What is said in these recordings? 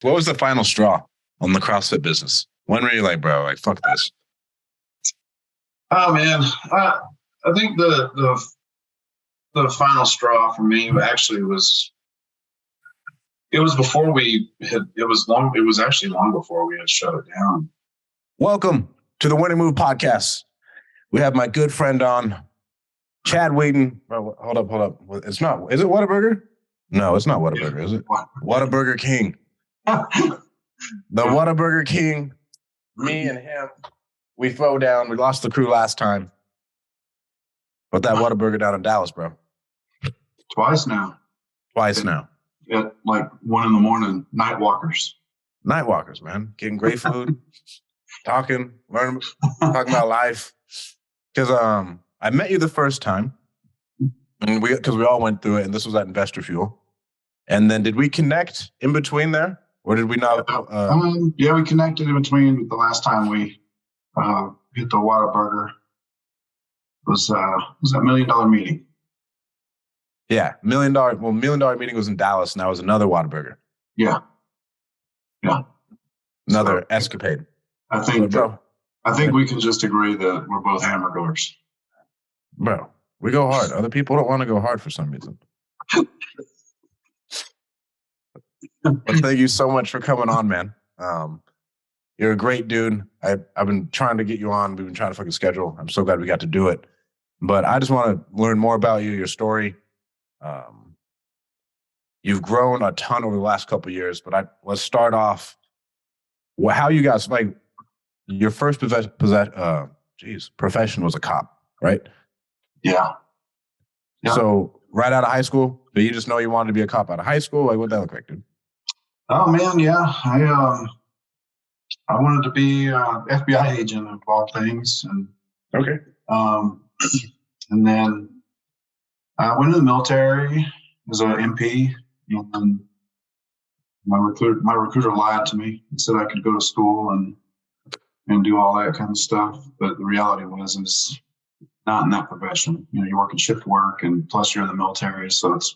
What was the final straw on the CrossFit business? When were you like, bro, like, fuck this? Oh man, I think the final straw for me actually was before we had. It was actually long before we had shut it down. Welcome to the Winning Move podcast. We have my good friend on, Chad Wheaton. Bro, hold up. It's not. Is it Whataburger? No, it's not Whataburger, is it? Whataburger King. The Whataburger King. Me and him. We throw down. We lost the crew last time. But that Whataburger down in Dallas, bro. Twice now. At like 1 a.m. Night walkers, man. Getting great food. Talking about life. Because I met you the first time. And because we all went through it, and this was at Investor Fuel. And then did we connect in between there? Or did we not? Yeah, we connected in between the last time we hit the Whataburger. Was that $1 million meeting? Yeah, $1 million. Well, $1 million meeting was in Dallas, and that was another Whataburger. Yeah. Another escapade. I think we can just agree that we're both hamburgers. Bro, we go hard. Other people don't want to go hard for some reason. But thank you so much for coming on, man. You're a great dude. I've been trying to get you on. We've been trying to fucking schedule. I'm so glad we got to do it. But I just want to learn more about you, your story. You've grown a ton over the last couple of years, but let's start off. How you guys, like, your first profession was a cop, right? Yeah. So right out of high school, did you just know you wanted to be a cop out of high school? Like, what that look like, dude? Oh man, yeah. I wanted to be an FBI agent of all things, and okay. And then I went to the military as an MP, and my recruiter lied to me and said I could go to school and do all that kind of stuff. But the reality was not in that profession. You know, you're working shift work, and plus you're in the military, so it's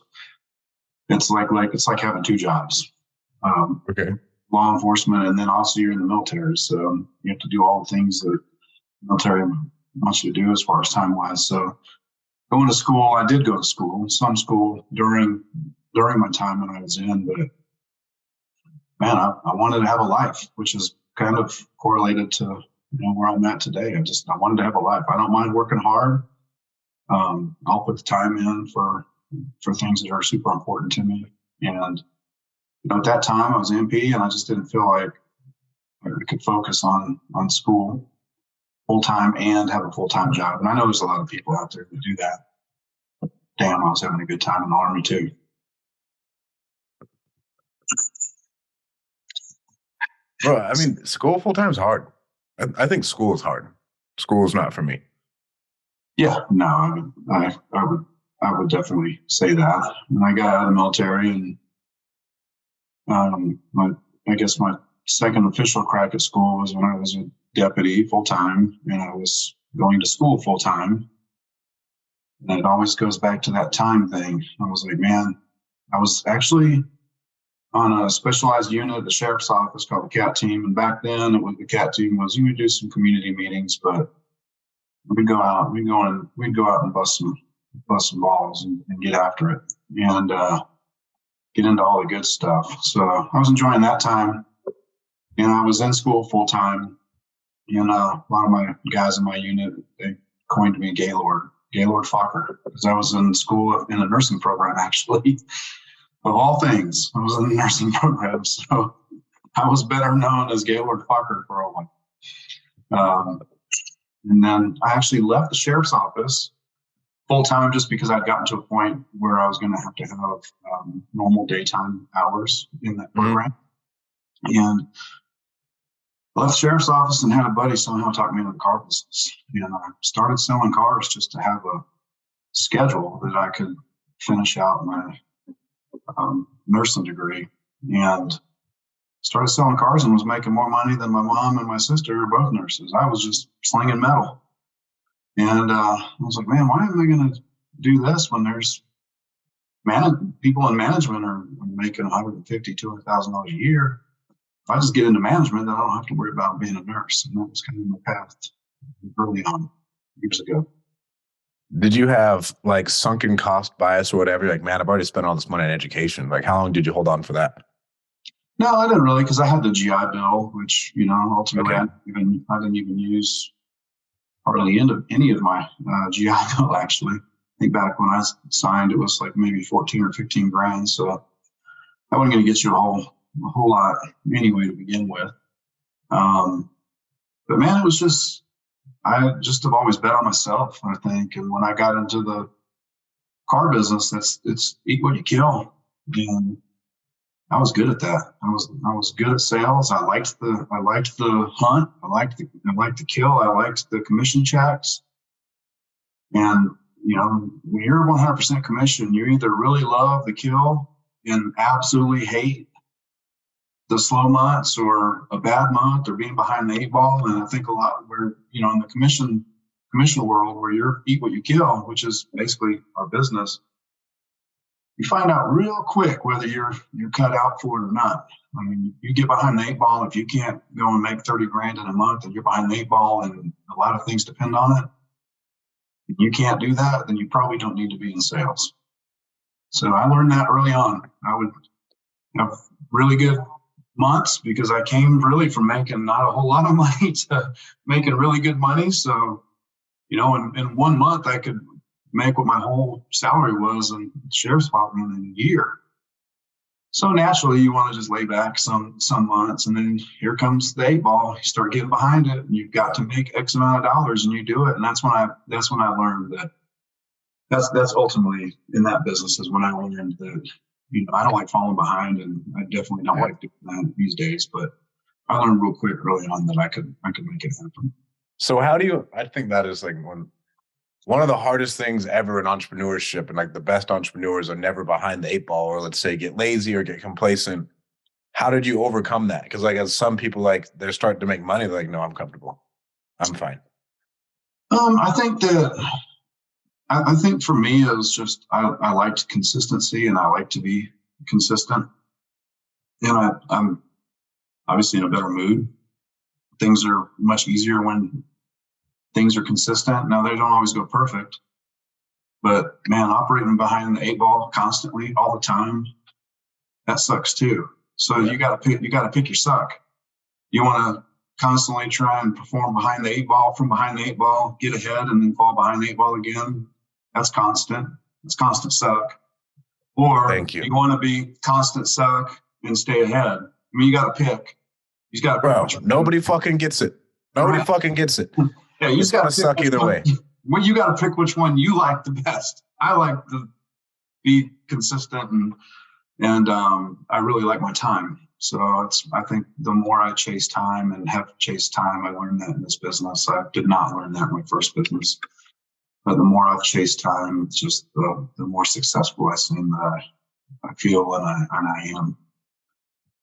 like having two jobs. Okay. Law enforcement, and then also you're in the military, so you have to do all the things that the military wants you to do as far as time wise. So going to school, I did go to school, some school during my time when I was in, but man, I wanted to have a life, which is kind of correlated to where I'm at today. I wanted to have a life. I don't mind working hard. I'll put the time in for things that are super important to me. And at that time I was MP, and I just didn't feel like I could focus on school full time and have a full time job. And I know there's a lot of people out there who do that. But damn, I was having a good time in the Army too. Bro, I mean, school full time is hard. I think school is hard. School is not for me. Yeah, no, I would definitely say that. When I got out of the military, and I guess my second official crack at school was when I was a deputy full time, and I was going to school full time. And it always goes back to that time thing. I was like, man, I was actually on a specialized unit at the sheriff's office called the CAT team. And back then the CAT team was, you would do some community meetings, but we'd go out and bust some balls and get after it and get into all the good stuff. So I was enjoying that time, and I was in school full time. And a lot of my guys in my unit, they coined me Gaylord Fokker, because I was in school in a nursing program, actually. Of all things, I was in the nursing program, so I was better known as Gaylord Fokker for a while. And then I actually left the sheriff's office full time just because I'd gotten to a point where I was going to have normal daytime hours in that program. And I left the sheriff's office and had a buddy somehow talk me into the car business. And I started selling cars just to have a schedule that I could finish out my nursing degree, and started selling cars and was making more money than my mom and my sister are both nurses. I was just slinging metal. And I was like, man, why am I going to do this when there's people in management are making $150,000, $200,000 a year? if I just get into management, then I don't have to worry about being a nurse. And that was kind of my path early on, years ago. Did you have like sunken cost bias or whatever? Like, man, I've already spent all this money on education. Like, how long did you hold on for that? No, I didn't really, because I had the GI Bill, which, ultimately Okay. I didn't even use hardly any of my GI Bill, actually. I think back when I signed, it was like maybe 14 or 15 grand. So that wasn't going to get you a whole lot anyway to begin with. But man, it was I just have always bet on myself, I think. And when I got into the car business, it's eat what you kill. And I was good at that. I was good at sales. I liked the hunt. I liked the kill. I liked the commission checks. And when you're 100% commission, you either really love the kill and absolutely hate the slow months or a bad month or being behind the eight ball. And I think a lot where, in the commission world where you're eat what you kill, which is basically our business, you find out real quick whether you're cut out for it or not. I mean, you get behind the eight ball, if you can't go and make 30 grand in a month and you're behind the eight ball and a lot of things depend on it, if you can't do that, then you probably don't need to be in sales. So I learned that early on. I would have really good months because I came really from making not a whole lot of money to making really good money. So, in 1 month I could make what my whole salary was in the sheriff's department in a year. So naturally you want to just lay back some months, and then here comes the eight ball. You start getting behind it and you've got to make X amount of dollars and you do it. And that's when I learned that that's ultimately in that business is when I learned that, I don't like falling behind, and I definitely don't like doing that these days, but I learned real quick early on that I could make it happen. So I think that is like one of the hardest things ever in entrepreneurship, and like the best entrepreneurs are never behind the eight ball, or let's say get lazy or get complacent. How did you overcome that? Because like as some people, like they're starting to make money, they're like, no, I'm comfortable. I'm fine. I think for me, it was just, I liked consistency and I like to be consistent. And I'm obviously in a better mood. Things are much easier when things are consistent. Now, they don't always go perfect, but man, operating behind the eight ball constantly all the time, that sucks too. So you got to pick your suck. You want to constantly try and perform behind the eight ball, from behind the eight ball, get ahead and then fall behind the eight ball again. That's constant. It's constant suck. Or Thank you. You want to be constant suck and stay ahead. I mean, you got to pick. You got to pick. Bro, nobody fucking gets it. Nobody fucking gets it. Yeah, you got to suck either way. Well, you got to pick which one you like the best. I like to be consistent, and I really like my time. So I think the more I chase time and have chased time, I learned that in this business. I did not learn that in my first business. But the more I've chased time, it's just the more successful I seem that I feel and I am.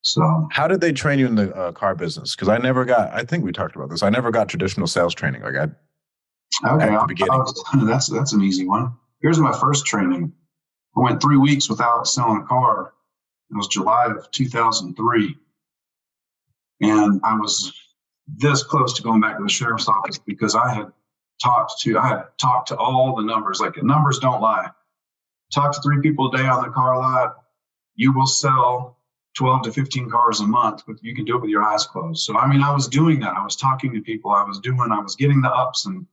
So how did they train you in the car business? Because I think we talked about this. I never got traditional sales training. Like at the beginning. That's an easy one. Here's my first training. I went 3 weeks without selling a car. It was July of 2003. And I was this close to going back to the sheriff's office because I had talked to all the numbers. Like, numbers don't lie. Talk to 3 people a day on the car lot. You will sell 12 to 15 cars a month, but you can do it with your eyes closed. So, I mean, I was doing that. I was talking to people. I was getting the ups and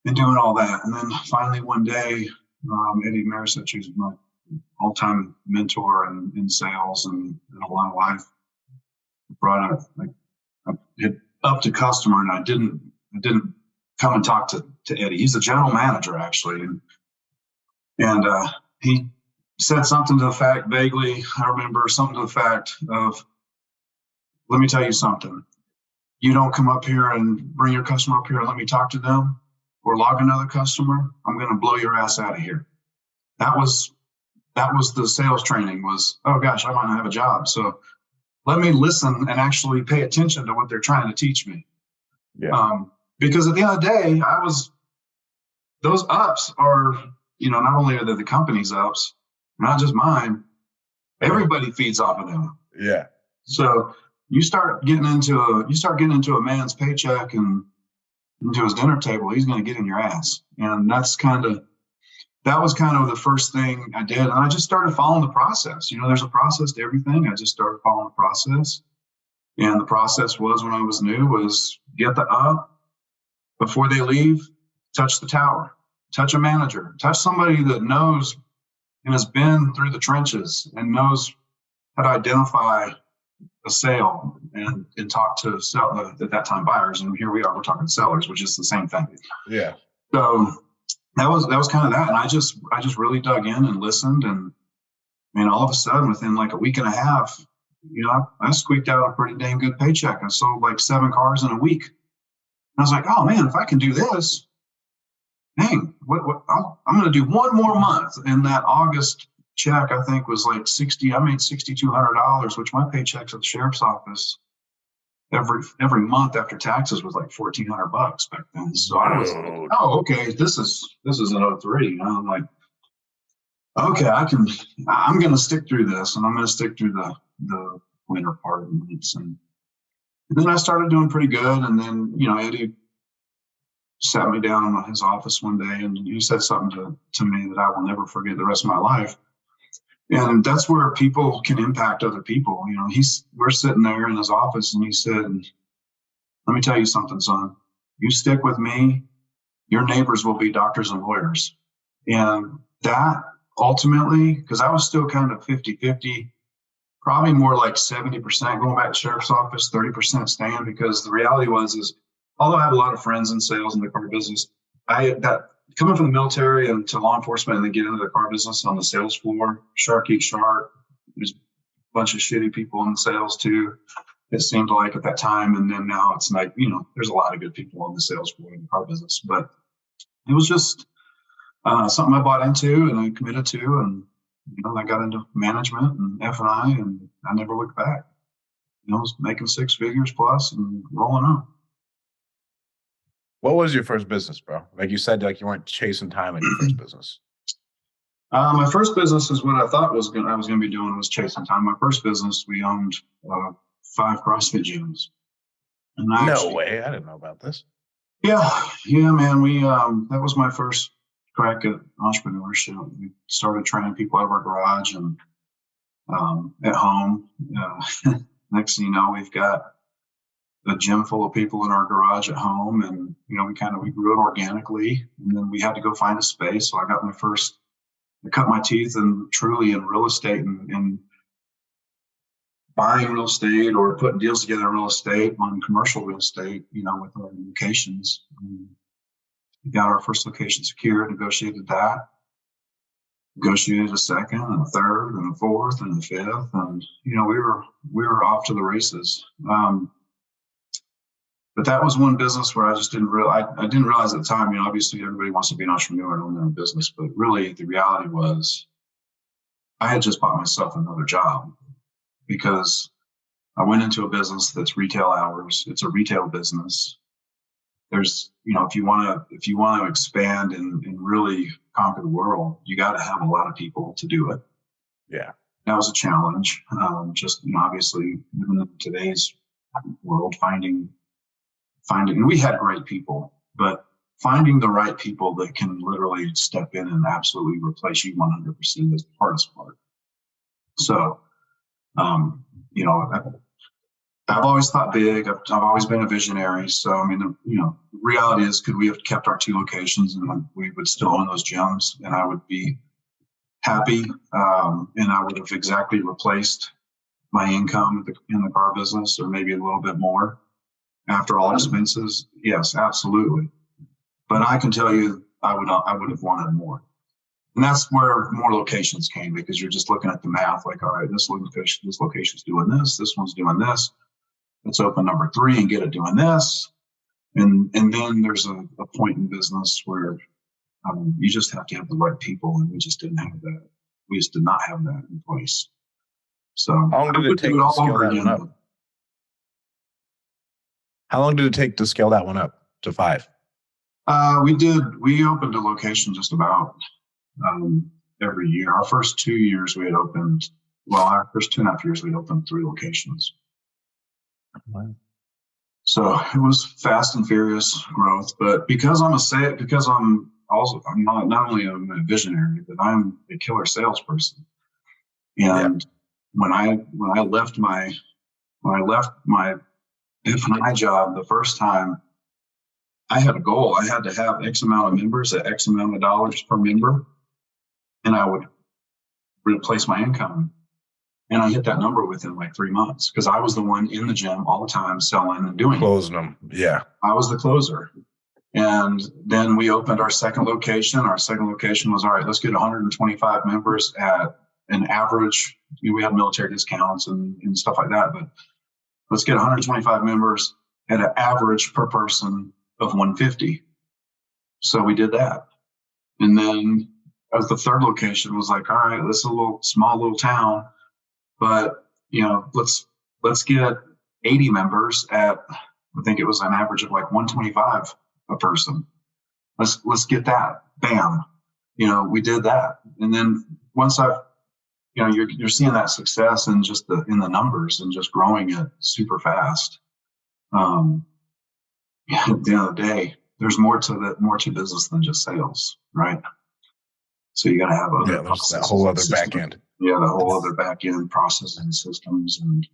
doing all that. And then finally one day, Eddie Marisich, who's my all-time mentor in sales and in a lot of life, brought up to customer, and I didn't come and talk to Eddie. He's the general manager, actually. And he said something to the fact, vaguely, I remember something to the fact of, let me tell you something. You don't come up here and bring your customer up here and let me talk to them or log another customer, I'm going to blow your ass out of here. That was the sales training was, oh gosh, I might not have a job. So let me listen and actually pay attention to what they're trying to teach me. Yeah. Because at the end of the day, those ups are, not only are they the company's ups, not just mine, everybody feeds off of them. Yeah. So you start getting into a man's paycheck and into his dinner table, he's going to get in your ass. And that was kind of the first thing I did. And I just started following the process. There's a process to everything. I just started following the process. And the process was, when I was new, was get the up before they leave, touch the tower, touch a manager, touch somebody that knows and has been through the trenches and knows how to identify a sale and talk to at that time buyers. And here we are, we're talking sellers, which is the same thing. Yeah. So that was kind of that. And I just really dug in and listened. And all of a sudden, within like a week and a half, I squeaked out a pretty dang good paycheck. I sold like 7 cars in a week. And I was like, oh man, if I can do this, dang, I'm going to do one more month. And that August check, I think, was like I made $6,200, which my paychecks at the sheriff's office every month after taxes was like $1,400 back then. So I was like, oh, okay, this is an 03. I'm like, okay, I'm going to stick through this, and I'm going to stick through the winter part of the months. And then I started doing pretty good. And then, Eddie sat me down in his office one day, and he said something to me that I will never forget the rest of my life. And that's where people can impact other people. We're sitting there in his office, and he said, let me tell you something, son. You stick with me, your neighbors will be doctors and lawyers. And that ultimately, because I was still kind of 50-50, probably more like 70% going back to sheriff's office, 30% staying, because the reality is although I have a lot of friends in sales in the car business, coming from the military and to law enforcement and then get into the car business on the sales floor, shark eat shark. There's a bunch of shitty people in the sales too, it seemed like at that time. And then now it's like, there's a lot of good people on the sales floor in the car business. But it was just something I bought into and I committed to. And, I got into management and F&I, and I never looked back. I was making 6 figures plus and rolling on. What was your first business, bro? Like you said, like you weren't chasing time in your first business. My first business is what I thought I was going to be doing was chasing time. My first business, we owned 5 CrossFit gyms. And no way, I didn't know about this. Yeah, man. We that was my first crack at entrepreneurship. We started training people out of our garage and at home. Next thing you know, we've got a gym full of people in our garage at home, and we grew it organically, and then we had to go find a space. So I cut my teeth truly in real estate and buying real estate or putting deals together in real estate on commercial real estate, with our locations. We got our first location secured, negotiated that, negotiated a second and a third and a fourth and a fifth, and we were off to the races. But that was one business where I just didn't realize. I didn't realize at the time. Obviously everybody wants to be an entrepreneur and own their own business, but really the reality was, I had just bought myself another job because I went into a business that's retail hours. It's a retail business. There's, if you want to expand and really conquer the world, you got to have a lot of people to do it. Yeah, that was a challenge. Obviously, in today's world, finding, and we had great people, but finding the right people that can literally step in and absolutely replace you 100% is the hardest part. So, I've always thought big. I've always been a visionary. So, the reality is, could we have kept our 2 locations and we would still own those gyms, and I would be happy, and I would have exactly replaced my income in the car business, or maybe a little bit more after all expenses? Yes, absolutely. But I can tell you, I would have wanted more. And that's where more locations came, because you're just looking at the math, like, all right, this location's doing this one's doing this. Let's open number 3 and get it doing this. And then there's a point in business where you just have to have the right people, and we just didn't have that. We just did not have that in place. So how long did it take to scale that one up? How long did it take to scale that one up to 5? We opened a location just about every year. Our first 2 years we had opened Well, our first 2.5 years, we opened 3 locations. Wow. So it was fast and furious growth. But because I'm not only a visionary, but I'm a killer salesperson. And when I left my F&I job the first time, I had a goal. I had to have X amount of members at X amount of dollars per member, and I would replace my income. And I hit that number within like 3 months because I was the one in the gym all the time selling and doing closing them. Yeah. I was the closer. And then we opened our second location. Our second location was, all right, let's get 125 members at an average. We had military discounts and stuff like that, but let's get 125 members at an average per person of 150. So we did that. And then as the third location was like, all right, this is a small little town, but let's get 80 members at, I think it was an average of like 125 a person. Let's get that. Bam. We did that. And then once you're seeing that success in just in the numbers and just growing it super fast. At the end of the day, there's more to business than just sales, right? So you got to have other there's that whole other back end. Yeah, the whole other back end processes and systems, and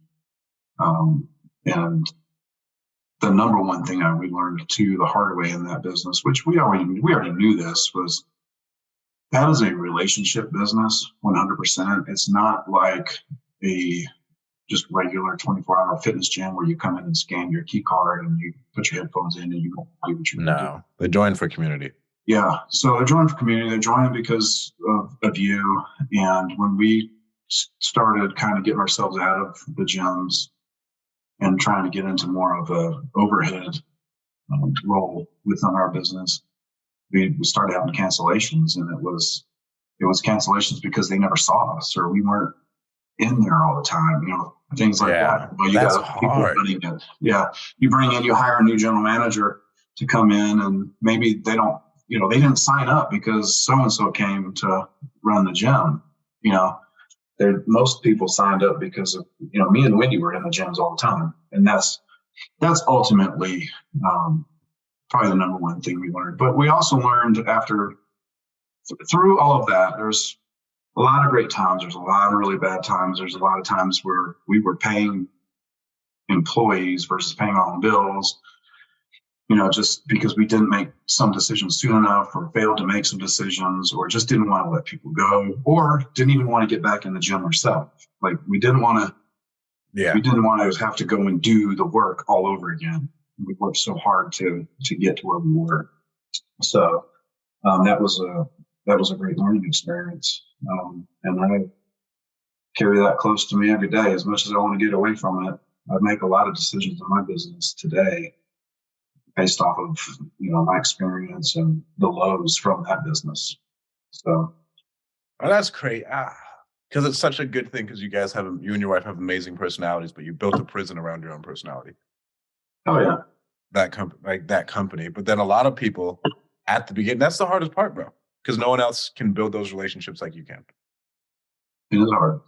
the number one thing we learned too the hard way in that business, which we already knew this, was that is a relationship business 100%. It's not like a just regular 24-hour fitness gym where you come in and scan your key card and you put your headphones in and you do what you do. They join for community. Yeah. So they're joining for community. They're joining because of you. And when we started kind of getting ourselves out of the gyms and trying to get into more of a overhead role within our business, we started having cancellations, and it was cancellations because they never saw us or we weren't in there all the time, things like that. Well, you got people running it. Yeah. You hire a new general manager to come in, and maybe they don't, they didn't sign up because so-and-so came to run the gym. Most people signed up because of, me and Wendy were in the gyms all the time. And that's ultimately probably the number one thing we learned. But we also learned through all of that, there's a lot of great times. There's a lot of really bad times. There's a lot of times where we were paying employees versus paying our own bills, just because we didn't make some decisions soon enough, or failed to make some decisions, or just didn't want to let people go, or didn't even want to get back in the gym ourselves. Like we didn't want to have to go and do the work all over again. We worked so hard to get to where we were. So that was a great learning experience. And I carry that close to me every day. As much as I want to get away from it, I make a lot of decisions in my business today based off of, my experience and the lows from that business. So. Oh, that's great. Because it's such a good thing, because you and your wife have amazing personalities, but you built a prison around your own personality. Oh yeah. That company. But then a lot of people at the beginning, that's the hardest part, bro. Because no one else can build those relationships like you can. It is hard.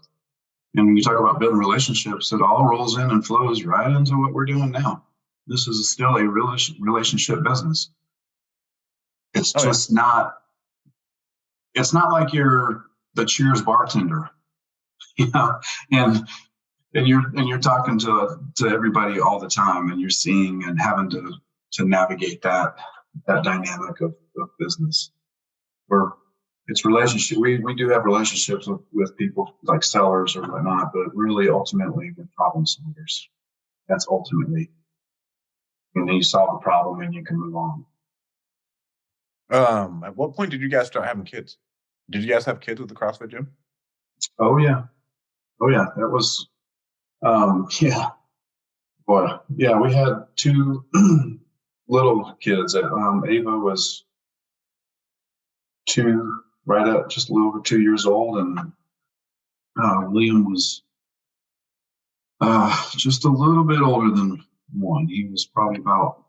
And when you talk about building relationships, it all rolls in and flows right into what we're doing now. This is still a relationship business. It's not like you're the Cheers bartender, and you're talking to everybody all the time, and you're seeing and having to navigate that dynamic of business. It's relationship. We do have relationships with people like sellers or whatnot, but really ultimately we're problem solvers. That's ultimately, and then you solve the problem and you can move on. At what point did you guys start having kids? Did you guys have kids with the CrossFit gym? Oh yeah. That was, yeah. Boy, yeah, we had 2 little kids. Ava was 2, right at just a little over 2 years old, and Liam was just a little bit older than 1. He was probably about,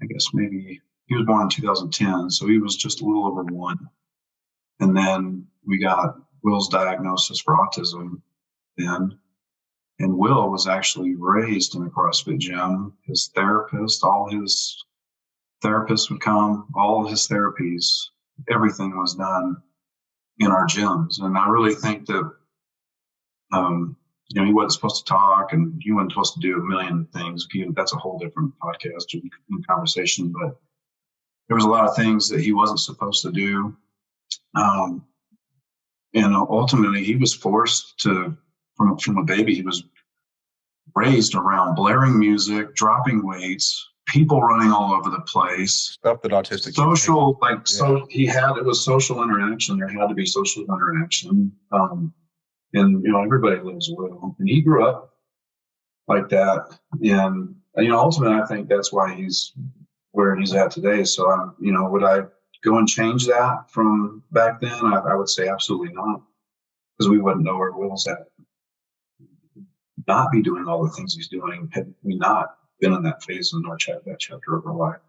I guess maybe, he was born in 2010, so he was just a little over 1. And then we got Will's diagnosis for autism then. And Will was actually raised in a CrossFit gym. His therapist, all his therapists would come, all his therapies, everything was done in our gyms. And I really think that, he wasn't supposed to talk and he wasn't supposed to do a million things. That's a whole different podcast and conversation, but there was a lot of things that he wasn't supposed to do. And ultimately he was forced to, from a baby, he was raised around blaring music, dropping weights, people running all over the place. Stuff that autistic social, so it was social interaction. There had to be social interaction. And, everybody loves Will. And he grew up like that. And, ultimately, I think that's why he's where he's at today. So, would I go and change that from back then? I would say absolutely not, because we wouldn't know where Will's at. Not be doing all the things he's doing had we not been in that phase in that chapter of our life.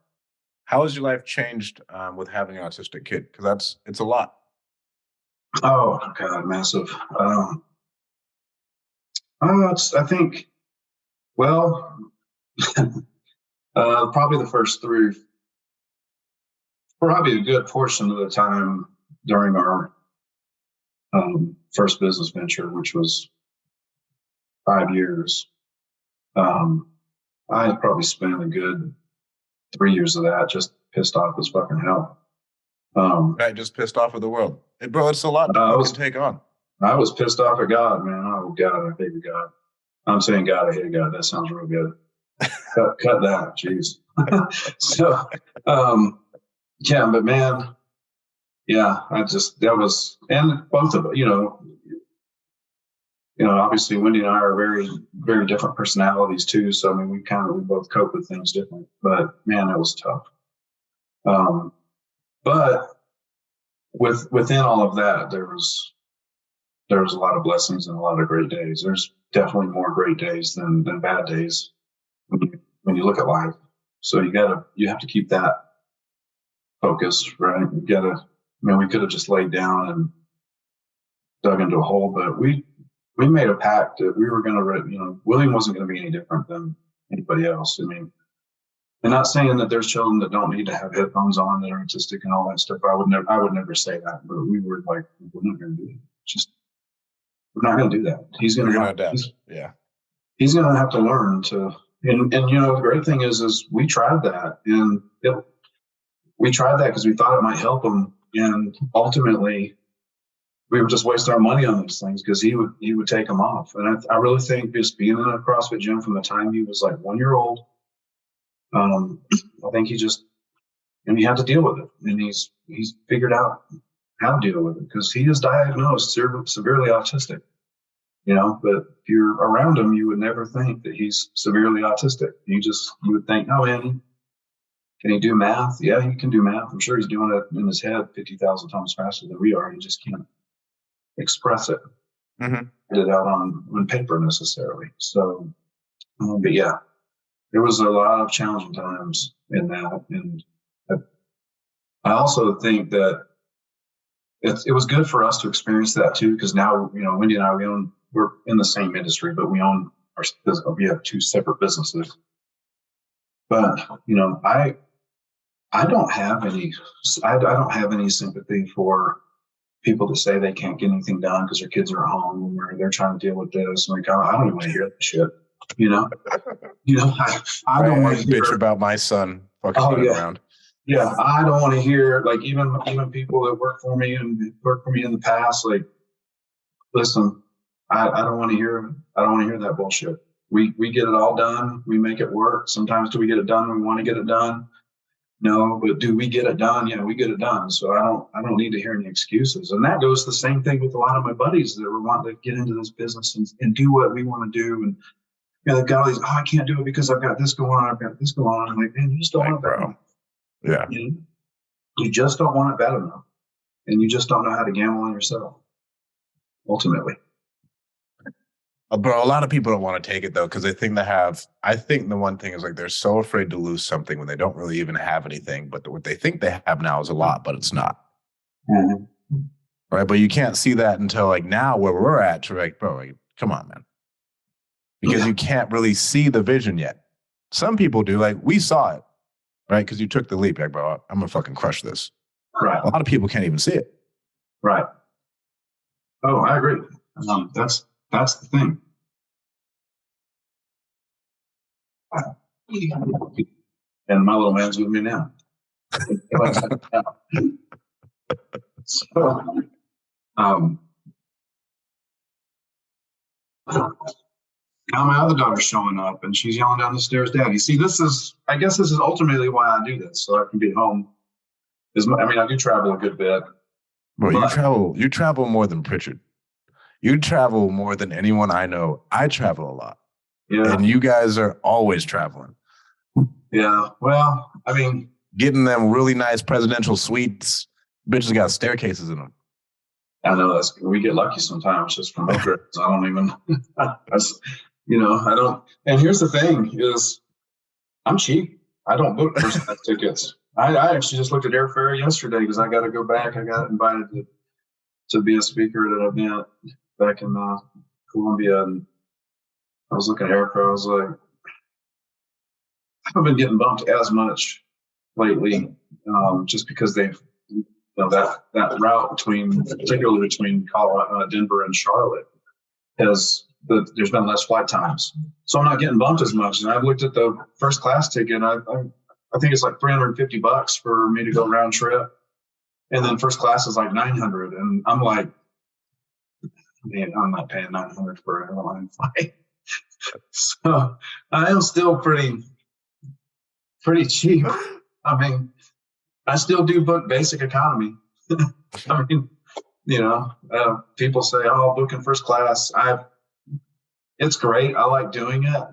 How has your life changed with having an autistic kid? Because it's a lot. Oh God, massive. I think, well, probably the first three, probably a good portion of the time during our first business venture, which was 5 years. I probably spent a good 3 years of that just pissed off as fucking hell. Right, just pissed off with the world. Hey, bro, it's a lot to take on. I was pissed off at God, man. Oh, God, I hated God. I'm saying God, I hate God. That sounds real good. cut that, jeez. So, yeah, but man, yeah, and both of it, obviously Wendy and I are very, very different personalities too. So, I mean, we both cope with things different, but man, it was tough. But within all of that, there was a lot of blessings and a lot of great days. There's definitely more great days than bad days when you look at life. So you have to keep that focus, right? We could have just laid down and dug into a hole, but we made a pact that we were going to, William wasn't going to be any different than anybody else. I mean, I'm not saying that there's children that don't need to have headphones on that are autistic and all that stuff. I would never say that, but we were like, we're not going to do it. We're not going to do that. He's going to adapt. He's going to have to learn to, and the great thing is we tried that, and we tried that because we thought it might help him, and ultimately we would just waste our money on those things because he would take them off. And I really think just being in a CrossFit gym from the time he was like 1 year old, I think he had to deal with it, and he's figured out how to deal with it because he is diagnosed severely autistic, but if you're around him, you would never think that he's severely autistic. You would think, oh man, can he do math? Yeah, he can do math. I'm sure he's doing it in his head 50,000 times faster than we are. He just can't express it, get it out on paper necessarily. So, but yeah, there was a lot of challenging times in that. And I also think that it was good for us to experience that too, because now, Wendy and I, we're in the same industry, but we have two separate businesses. But, I don't have any sympathy for people that say they can't get anything done because their kids are at home or they're trying to deal with this. Like, I don't even want to hear that shit. I don't want to hear bitch about my son fucking running around. Yeah, I don't want to hear, like, even people that work for me and worked for me in the past. Like, listen, I don't want to hear that bullshit. We get it all done. We make it work. Sometimes do we get it done when we want to get it done? No, but do we get it done? Yeah, we get it done. So I don't need to hear any excuses. And that goes the same thing with a lot of my buddies that were wanting to get into this business and do what we want to do. And they've got all these, I can't do it because I've got this going on. I've got this going on. I'm like, man, you just don't want it bad enough. Yeah. You just don't want it bad enough. And you just don't know how to gamble on yourself, ultimately. Bro, a lot of people don't want to take it though, because I think the one thing is like they're so afraid to lose something when they don't really even have anything. But what they think they have now is a lot, but it's not. Mm-hmm. right? But you can't see that until like now where we're at. You're like, bro, like, come on, man. Because you can't really see the vision yet. Some people do. Like, we saw it, right? Because you took the leap. Like, bro, I'm going to fucking crush this. Right. A lot of people can't even see it. Right. Oh, I agree. That's the thing. And my little man's with me now. So, now my other daughter's showing up and she's yelling down the stairs, "Dad, you see, I guess this is ultimately why I do this, so I can be home. I do travel a good bit. Bro, you travel more than Pritchard. You travel more than anyone I know. I travel a lot. Yeah. And you guys are always traveling. Yeah. Well, I mean, getting them really nice presidential suites. Bitches got staircases in them. I know we get lucky sometimes just from trips. I don't even, I don't. And here's the thing is I'm cheap. I don't book first class tickets. I actually just looked at airfare yesterday because I got to go back. I got invited to be a speaker at an event back in Columbia. And I was looking at airfare. I was like, I haven't been getting bumped as much lately just because they've, that route particularly between Colorado, Denver and Charlotte there's been less flight times. So I'm not getting bumped as much. And I've looked at the first class ticket. I think it's like $350 for me to go round trip. And then first class is like $900. And I'm like, man, I'm not paying $900 for an airline flight. So I am still pretty cheap. I mean, I still do book basic economy. I mean, people say, "Oh, booking first class." It's great. I like doing it.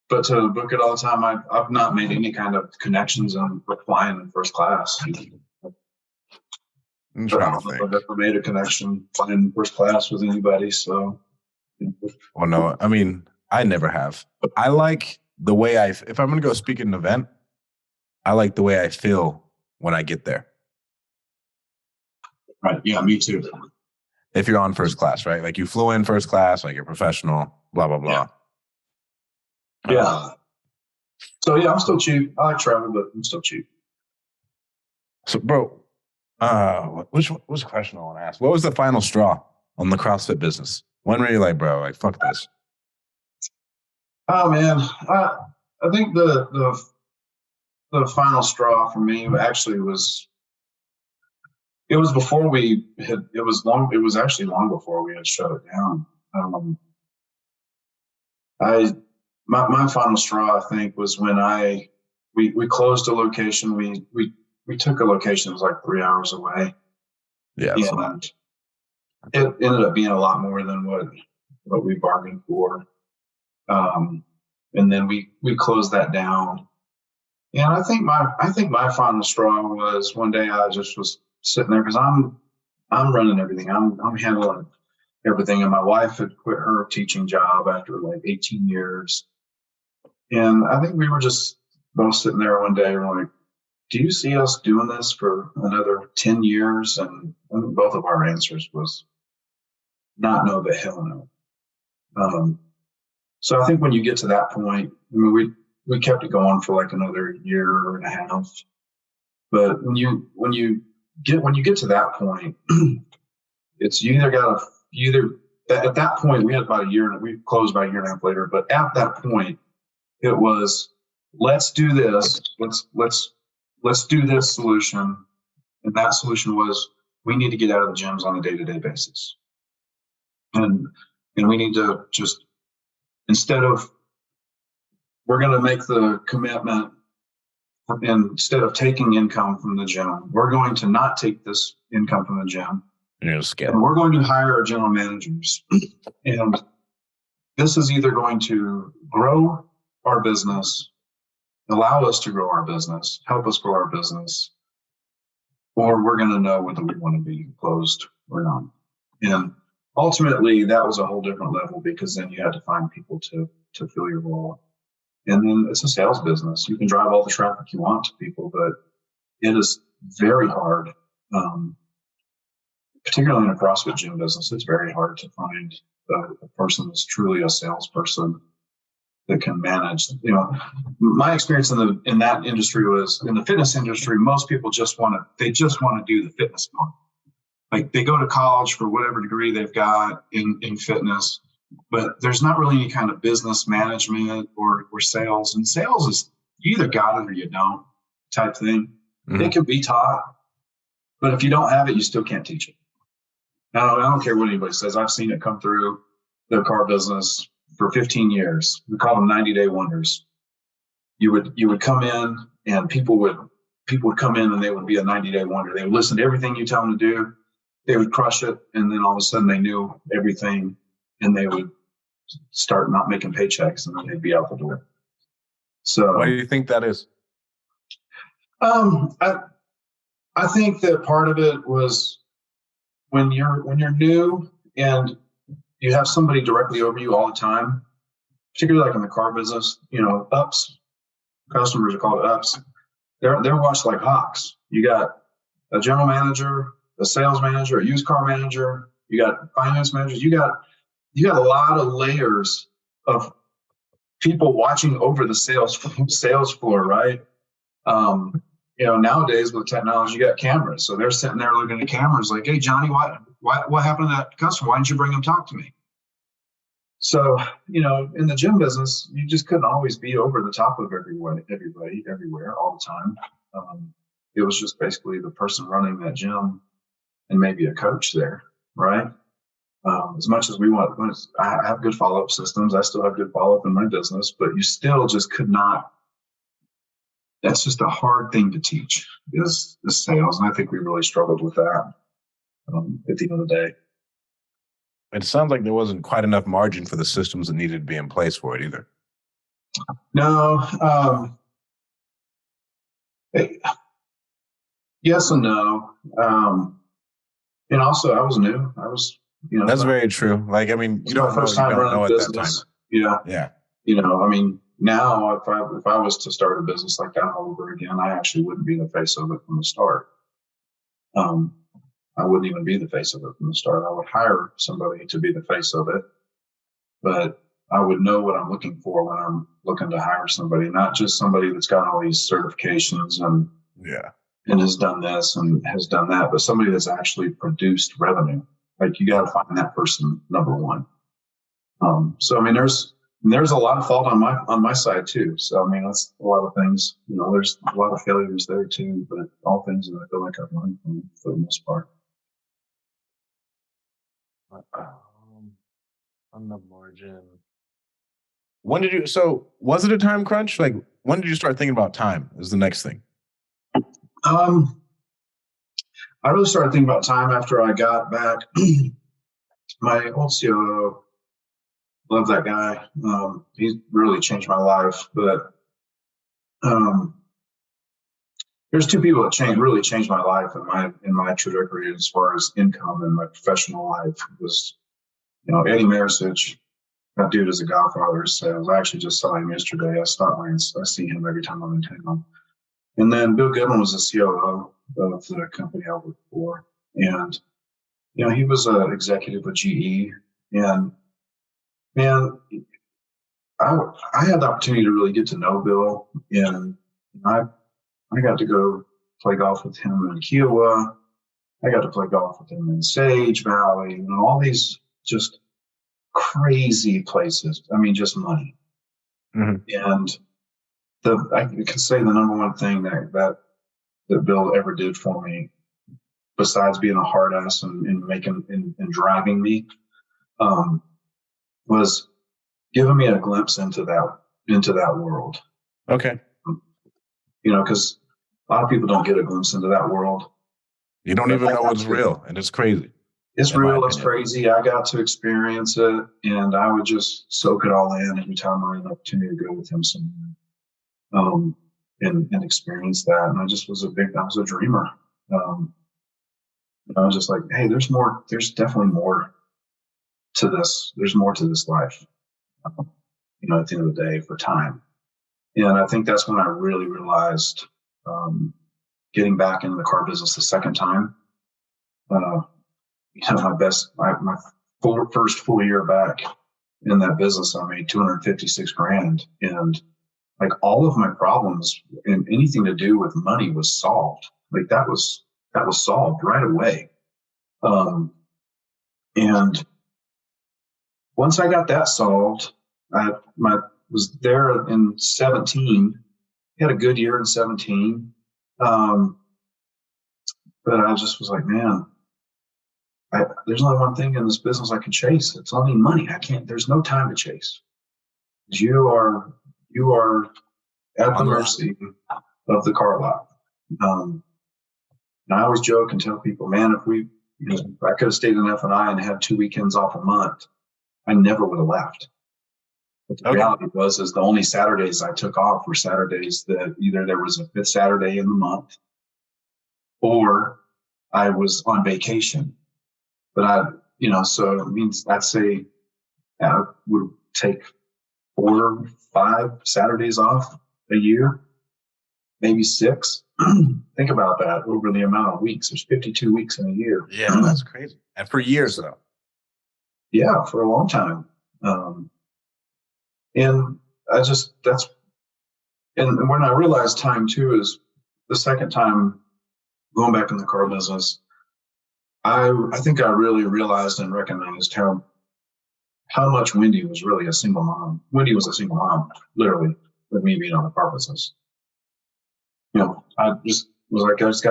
But to book it all the time, I've not made any kind of connections on flying in first class. I'm trying to think. I've never made a connection flying in first class with anybody. So, well, no, I mean, I never have. I like the way if I'm going to go speak at an event, I like the way I feel when I get there. Right. Yeah, me too. If you're on first class, right? Like you flew in first class, like you're professional, blah, blah, blah. Yeah. So, yeah, I'm still cheap. I like travel, but I'm still cheap. So, bro, which question I want to ask? What was the final straw on the CrossFit business? When were you like, bro, like, fuck this? Oh, man. I think the final straw for me actually was, it was before it was actually long before we had shut it down. My final straw, I think, was when we closed a location. We took a location that was like 3 hours away. Yeah. And it ended up being a lot more than what we bargained for. And then we closed that down. And I think my final straw was one day I just was sitting there because I'm running everything. I'm handling everything. And my wife had quit her teaching job after like 18 years. And I think we were just both sitting there one day and we're like, do you see us doing this for another 10 years? And both of our answers was not no, but hell no. So I think when you get to that point, I mean, we kept it going for like another year and a half. But when you get to that point, it's at that point we had about a year and we closed about a year and a half later. But at that point, it was let's do this. Let's do this solution. And that solution was we need to get out of the gyms on a day-to-day basis. And we need to just, instead of, we're going to make the commitment, and instead of taking income from the gym, we're going to not take this income from the gym. And we're going to hire our general managers. And this is either going to grow our business, allow us to grow our business, help us grow our business, or we're going to know whether we want to be closed or not. And ultimately, that was a whole different level because then you had to find people to fill your role. And then it's a sales business. You can drive all the traffic you want to people, but it is very hard Particularly in a CrossFit gym business, it's very hard to find a person that's truly a salesperson that can manage. My experience in that industry was in the fitness industry. Most people just want to do the fitness part. Like they go to college for whatever degree they've got in fitness, but there's not really any kind of business management or sales. And sales is you either got it or you don't type thing. Mm-hmm. It can be taught, but if you don't have it, you still can't teach it. I don't care what anybody says. I've seen it come through the car business for 15 years. We call them 90-day wonders. You would come in and people would come in and they would be a 90-day wonder. They would listen to everything you tell them to do. They would crush it. And then all of a sudden they knew everything and they would start not making paychecks and then they'd be out the door. So why do you think that is? I think that part of it was when you're new and you have somebody directly over you all the time, particularly like in the car business, ups, customers are called ups. They're watched like hawks. You got a general manager, a sales manager, a used car manager, you got finance managers, you got a lot of layers of people watching over the sales floor, right? Nowadays with technology, you got cameras. So they're sitting there looking at cameras like, hey, Johnny, what happened to that customer? Why didn't you bring him talk to me? So, in the gym business, you just couldn't always be over the top of everybody, everywhere, all the time. It was just basically the person running that gym and maybe a coach there, right? As much as I have good follow-up systems. I still have good follow-up in my business, but you still just could not. That's just a hard thing to teach is sales. And I think we really struggled with that at the end of the day. It sounds like there wasn't quite enough margin for the systems that needed to be in place for it either. No. Yes and no. And also I was new. That's very true. Like, I mean, you don't know at that time. Yeah. Yeah. Now if I was to start a business like that all over again, I actually wouldn't be the face of it from the start. I wouldn't even be the face of it from the start. I would hire somebody to be the face of it, but I would know what I'm looking for when I'm looking to hire somebody, not just somebody that's got all these certifications and has done this and has done that, but somebody that's actually produced revenue. Like you got to find that person, number one. So I mean, there's a lot of fault on my side too. So I mean, that's a lot of things. There's a lot of failures there too, but all things that I feel like I've learned from for the most part. On the margin. Was it a time crunch? Like, when did you start thinking about time is the next thing? I really started thinking about time after I got back. My old COO, love that guy. He's really changed my life, but there's two people that really changed my life in my trajectory as far as income in my professional life. It was, Eddie Marisich. That dude is a godfather of sales. I actually just saw him yesterday. I see him every time I'm in town. And then Bill Goodman was the COO of the company I worked for. And, he was an executive with GE. And, man, I had the opportunity to really get to know Bill. And I got to go play golf with him in Kiowa. I got to play golf with him in Sage Valley. All these just crazy places. I mean, just money. Mm-hmm. And I can say the number one thing that Bill ever did for me, besides being a hard ass and driving me, was giving me a glimpse into that world. Okay. Because a lot of people don't get a glimpse into that world. You don't even know what's real, and it's crazy. It's real. It's crazy. I got to experience it, and I would just soak it all in every time I had an opportunity to go with him somewhere, and experience that. And I was a dreamer. I was just like, hey, there's more. There's definitely more to this. There's more to this life. At the end of the day, for time. And I think that's when I really realized, getting back into the car business the second time. My first full year back in that business, I made 256 grand, and like all of my problems and anything to do with money was solved. Like that was solved right away. And once I got that solved, I was there in 17, had a good year in 17. But I just was like, man, there's only one thing in this business I can chase. It's only money. There's no time to chase. You are at the mercy of the car lot. And I always joke and tell people, man, if I could have stayed in F&I and had 2 weekends off a month, I never would have left. But the reality is the only Saturdays I took off were Saturdays that either there was a fifth Saturday in the month or I was on vacation. But so it means I'd say I would take 4 or 5 Saturdays off a year, maybe 6. Think about that over the amount of weeks. There's 52 weeks in a year. Yeah, that's crazy. And for years, though. Yeah, for a long time. And and when I realized time too is the second time going back in the car business, I think I really realized and recognized how much Wendy was really a single mom. Wendy was a single mom, literally, with me being on the car business. I just was like, it's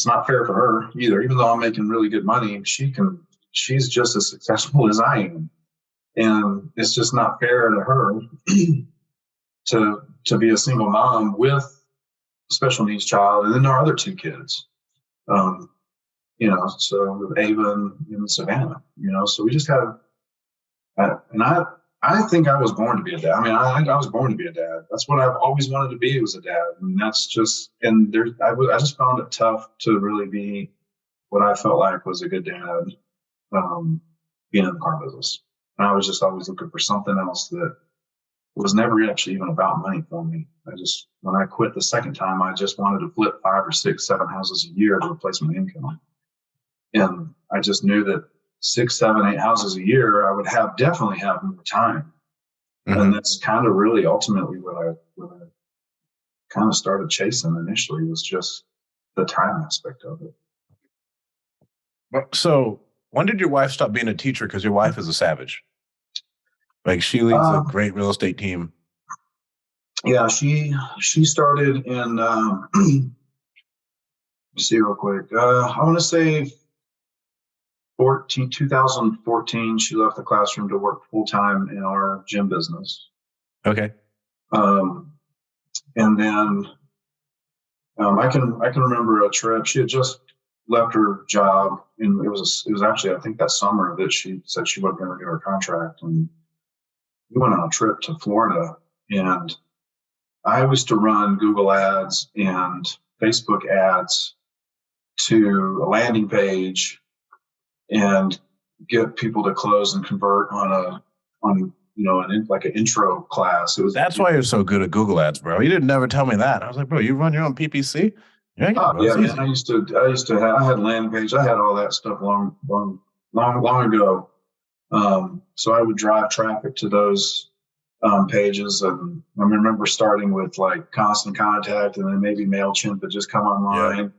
not fair for her either. Even though I'm making really good money, she's just as successful as I am. And it's just not fair to her to be a single mom with a special needs child. And then there are other 2 kids, so Ava and Savannah, so we just have, and I think I was born to be a dad. I mean, I was born to be a dad. That's what I've always wanted to be, was a dad. And that's just, and I just found it tough to really be what I felt like was a good dad, being in the car business. And I was just always looking for something else that was never actually even about money for me. When I quit the second time, I just wanted to flip 5 or 6, 7 houses a year to replace my income. And I just knew that 6, 7, 8 houses a year, I would definitely have more time. Mm-hmm. And that's kind of really ultimately what I kind of started chasing initially, was just the time aspect of it. So when did your wife stop being a teacher? Because your wife is a savage. Like, she leads a great real estate team. Yeah, she started in, let me see real quick. I want to say 2014, she left the classroom to work full time in our gym business. Okay. And then I can remember a trip. She had just left her job, and it was actually, I think, that summer that she said she wasn't going to renew her contract, and we went on a trip to Florida. And I used to run Google ads and Facebook ads to a landing page and get people to close and convert on like an intro class. That's why you're so good at Google ads, bro. You didn't never tell me that. I was like, bro, you run your own PPC? Yeah, man. I had landing page. I had all that stuff long ago. So I would drive traffic to those pages, and I remember starting with like Constant Contact, and then maybe MailChimp had just come online.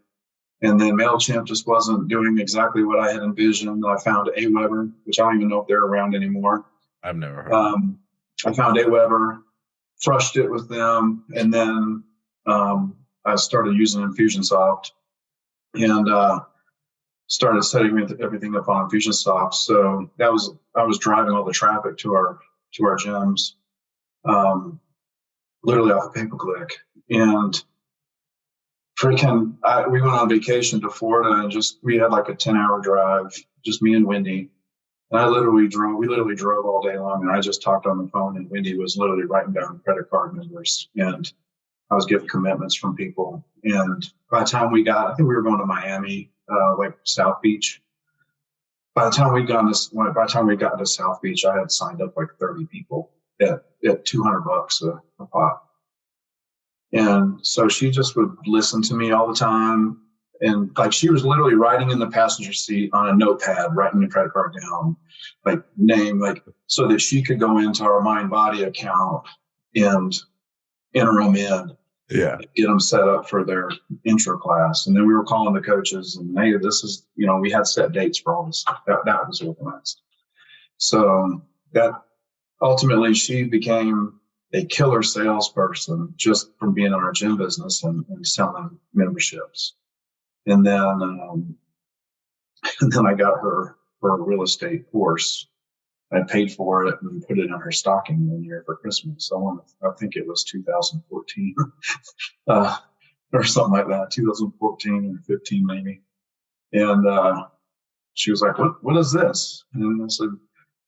Yeah. And then MailChimp just wasn't doing exactly what I had envisioned. I found Aweber, which I don't even know if they're around anymore. I've never heard. I found Aweber, crushed it with them, and then I started using Infusionsoft, and started setting everything up on Infusionsoft. So I was driving all the traffic to our gyms, literally off a pay-per-click. And we went on vacation to Florida, and we had like a 10-hour drive, just me and Wendy. And we literally drove all day long, and I just talked on the phone, and Wendy was literally writing down credit card numbers, and I was getting commitments from people. And by the time I think we were going to Miami, like South Beach. By the time we got to South Beach, I had signed up like 30 people at $200 a pop. And so she just would listen to me all the time. And like she was literally writing in the passenger seat on a notepad, writing the credit card down, like name, like so that she could go into our mind body account and enter them in. Yeah. Get them set up for their intro class. And then we were calling the coaches and hey, this is, we had set dates for all this. That was organized. So that ultimately she became a killer salesperson just from being in our gym business and selling memberships. And then I got her a real estate course. I paid for it and put it in her stocking one year for Christmas. I think it was 2014 or something like that, 2014 or 15 maybe. And she was like, what is this? And I said,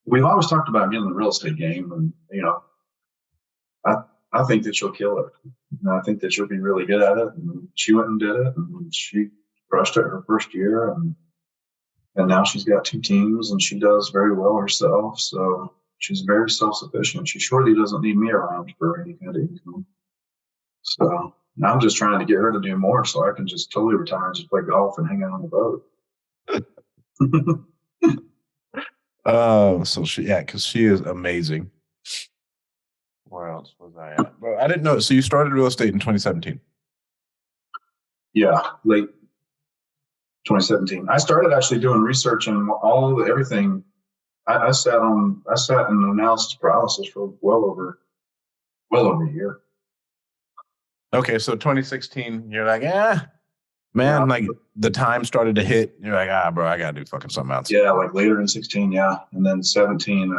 we've always talked about getting in the real estate game. And, I think that you'll kill it. And I think that you'll be really good at it. And she went and did it. And she crushed it her first year. And now she's got 2 teams and she does very well herself. So she's very self-sufficient. She surely doesn't need me around for any kind of income. So now I'm just trying to get her to do more so I can just totally retire and just play golf and hang out on the boat. So because she is amazing. Where else was I at? Well, I didn't know. So you started real estate in 2017? Yeah, late 2017. I started actually doing research and everything. I sat in analysis paralysis for well over a year. Okay, so 2016, you're like, man, like the time started to hit. You're like, bro, I gotta do fucking something else. Yeah, like later in 16, yeah, and then 17,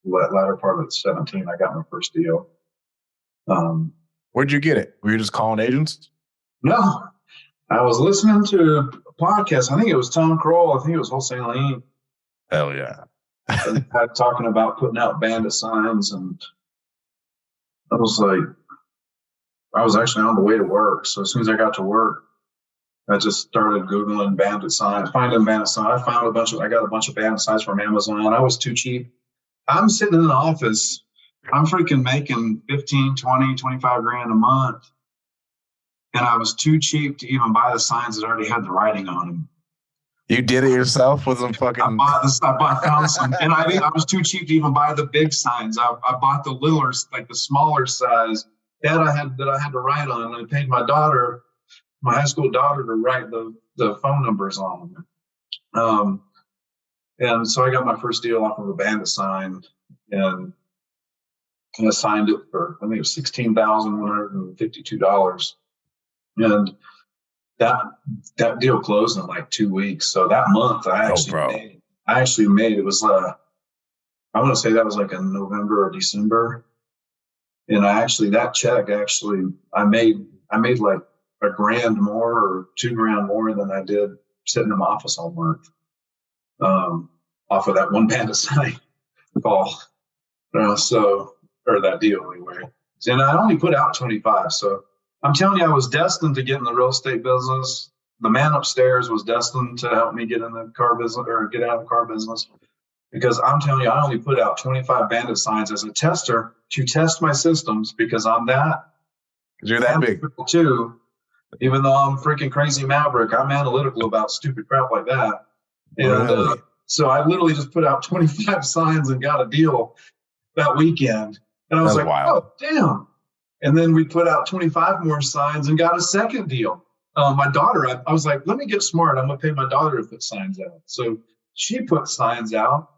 latter part of 17, I got my first deal. Where'd you get it? Were you just calling agents? No, I was listening to a podcast. I think it was Tom Kroll. I think it was Wholesaling. Hell yeah. Talking about putting out bandit signs, and I was actually on the way to work. So as soon as I got to work, I just started Googling bandit signs, finding bandit signs. I got a bunch of bandit signs from Amazon. I was too cheap. I'm sitting in the office. I'm freaking making 15, 20, 25 grand a month. And I was too cheap to even buy the signs that already had the writing on them. You did it yourself with some fucking... I found some. And I was too cheap to even buy the big signs. I bought the littler, like the smaller size that I had to write on. And I paid my high school daughter to write the phone numbers on them. And so I got my first deal off of a bandit sign and I signed it for, I think it was $16,152. And that deal closed in like 2 weeks. So that month I actually made, it was, I want to say that was like in November or December. And that check I made like $1,000 more or $2,000 more than I did sitting in my office all month. Off of that one bandit sign call. Or that deal anyway. And I only put out 25. So I'm telling you, I was destined to get in the real estate business. The man upstairs was destined to help me get in the car business or get out of the car business. Because I'm telling you, I only put out 25 bandit signs as a tester to test my systems because I'm that. Because you're that big. Too. Even though I'm freaking crazy maverick, I'm analytical about stupid crap like that. And really? So I literally just put out 25 signs and got a deal that weekend. And I was like, wild. Oh, damn. And then we put out 25 more signs and got a second deal. My daughter, I was like, let me get smart. I'm going to pay my daughter to put signs out. So she put signs out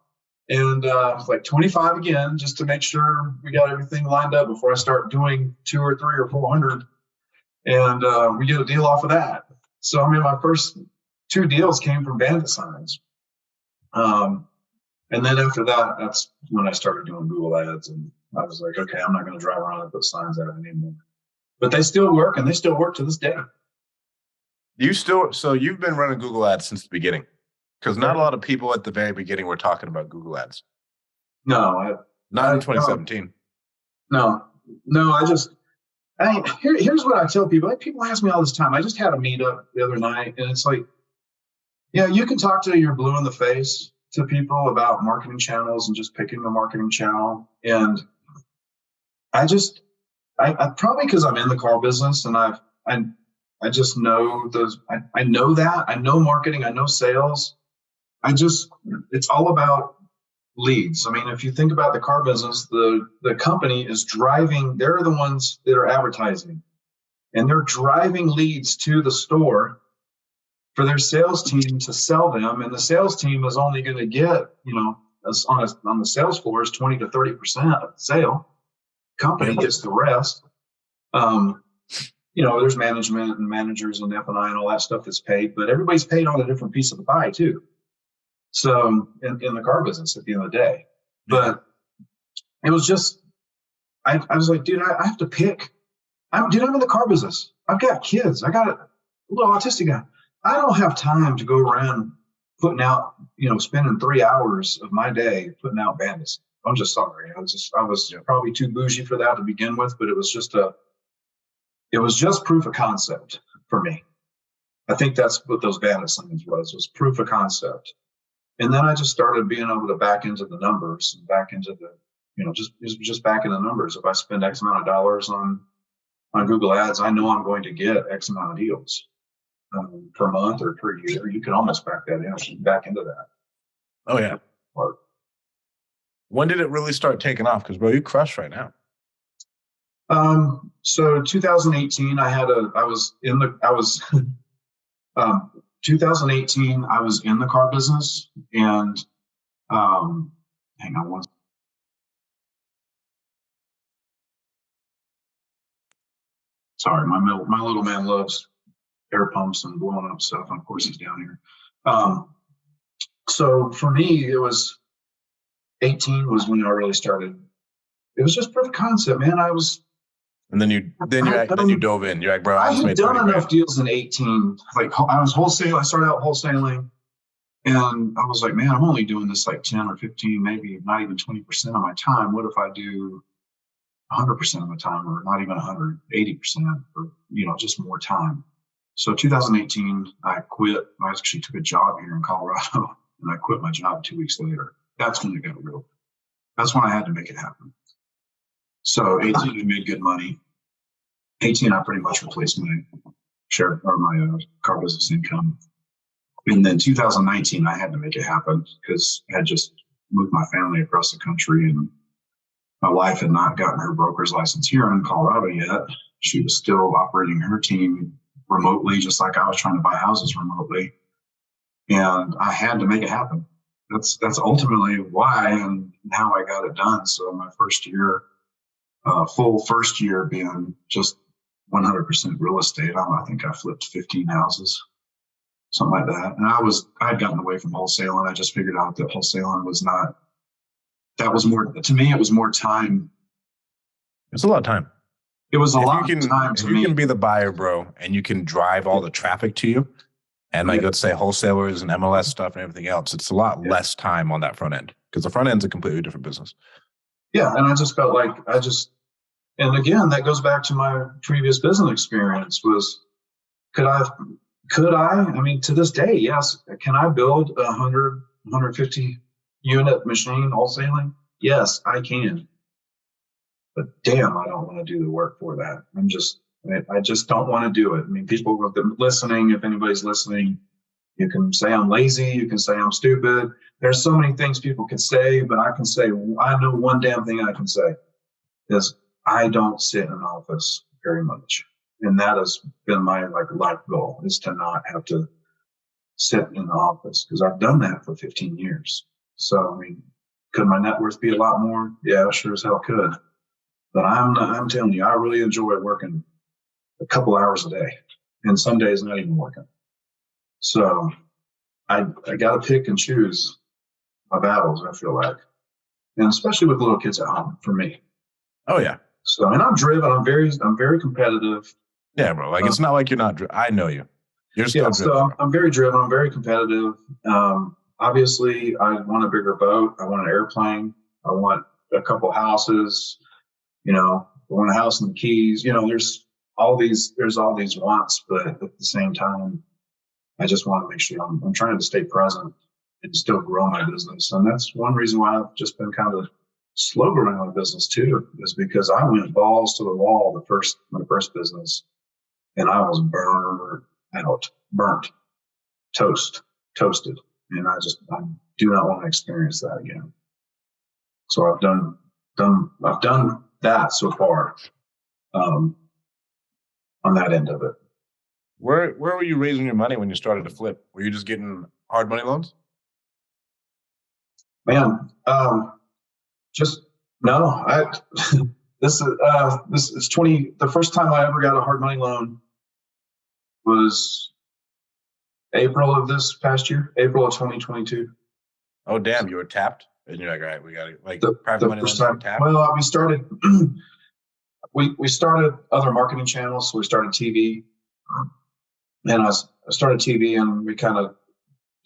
and like 25 again, just to make sure we got everything lined up before I start doing 2 or 3 or 400. And we get a deal off of that. So, I mean, my first 2 deals came from bandit signs. And then after that, that's when I started doing Google ads. And I was like, okay, I'm not going to drive around and put signs out anymore. But they still work, and they still work to this day. So you've been running Google ads since the beginning? Because not a lot of people at the very beginning were talking about Google ads. No. Not in 2017. No, here's what I tell people. Like, people ask me all this time. I just had a meetup the other night, and it's like, you can talk to your blue in the face to people about marketing channels and just picking the marketing channel. And I probably because I'm in the car business and I just know those. I know that. I know marketing. I know sales. It's all about leads. I mean, if you think about the car business, the company is driving. They're the ones that are advertising, and they're driving leads to the store for their sales team to sell them. And the sales team is only going to get, on the sales floor is 20 to 30% of the sale. Company gets the rest. There's management and managers and F&I and all that stuff that's paid, but everybody's paid on a different piece of the pie too. So in the car business at the end of the day, but it was just, I was like, dude, I have to pick. I'm in the car business. I've got kids. I got a little autistic guy. I don't have time to go around putting out, spending 3 hours of my day putting out bandits. I'm just sorry. I was probably too bougie for that to begin with, but it was just proof of concept for me. I think that's what those bandit signs was proof of concept. And then I just started being able to back into the numbers and back into the, just back in the numbers. If I spend X amount of dollars on Google Ads, I know I'm going to get X amount of deals per month or per year. You can almost back that in, back into that. Oh yeah. Part. When did it really start taking off? Because bro, you crush right now. So 2018, 2018, I was in the car business and, hang on one. Sorry, my little man loves air pumps and blowing up stuff. And of course he's down here. So for me, it was 18 was when I really started. It was just proof of concept, man. And then you dove in. You're like, bro, I had done enough deals in 18. Like I was wholesale. I started out wholesaling, and I was like, man, I'm only doing this like 10 or 15, maybe not even 20% of my time. What if I do 100% of my time, or not even 180%, or just more time? So 2018, I quit. I actually took a job here in Colorado, and I quit my job 2 weeks later. That's when it got real. That's when I had to make it happen. So 18, I made good money. 18, I pretty much replaced my share or my car business income. And then 2019, I had to make it happen because I had just moved my family across the country, and my wife had not gotten her broker's license here in Colorado yet. She was still operating her team remotely, just like I was trying to buy houses remotely. And I had to make it happen. That's ultimately why and how I got it done. So my first year, full first year being just 100% real estate. I think I flipped 15 houses, something like that. And I'd gotten away from wholesaling. I just figured out that wholesaling was not, that was more, to me, it was more time. It's a lot of time. It was a lot of time to me. If you can be the buyer, bro, and you can drive all the traffic to you, and let's say wholesalers and MLS stuff and everything else, it's a lot less time on that front end because the front end's a completely different business. Yeah. And I just felt like and again, that goes back to my previous business experience was, could I, I mean, to this day, yes. Can I build 100, 150 unit machine wholesaling? Yes, I can. But damn, I don't want to do the work for that. I just don't want to do it. I mean, people listening, if anybody's listening, you can say I'm lazy. You can say I'm stupid. There's so many things people could say, but I can say, I know one damn thing I can say is I don't sit in an office very much. And that has been my life goal, is to not have to sit in the office, because I've done that for 15 years. So, I mean, could my net worth be a lot more? Yeah, sure as hell could. But I'm telling you, I really enjoy working a couple hours a day, and some days not even working. So I got to pick and choose my battles, I feel like. And especially with little kids at home, for me. Oh, yeah. So, and I'm driven. I'm very competitive. Yeah, bro. Like, it's not like you're not. I know you. You're still driven. So I'm very driven. I'm very competitive. Obviously, I want a bigger boat. I want an airplane. I want a couple houses. I want a house and the keys. There's all these wants, but at the same time, I just want to make sure I'm trying to stay present and still grow my business. And that's one reason why I've just been kind of slow growing my business too is because I went balls to the wall my first business, and I was burnt, toasted, and I do not want to experience that again. So I've done that so far, on that end of it. Where were you raising your money when you started to flip? Were you just getting hard money loans? Man, just no. This is the first time I ever got a hard money loan was April of this past year, April of 2022. Oh, damn, you were tapped? And you're like, all right, we got it. Like private money loans were tapped? Well, we started we started other marketing channels. So we started TV, and I started TV, and we kind of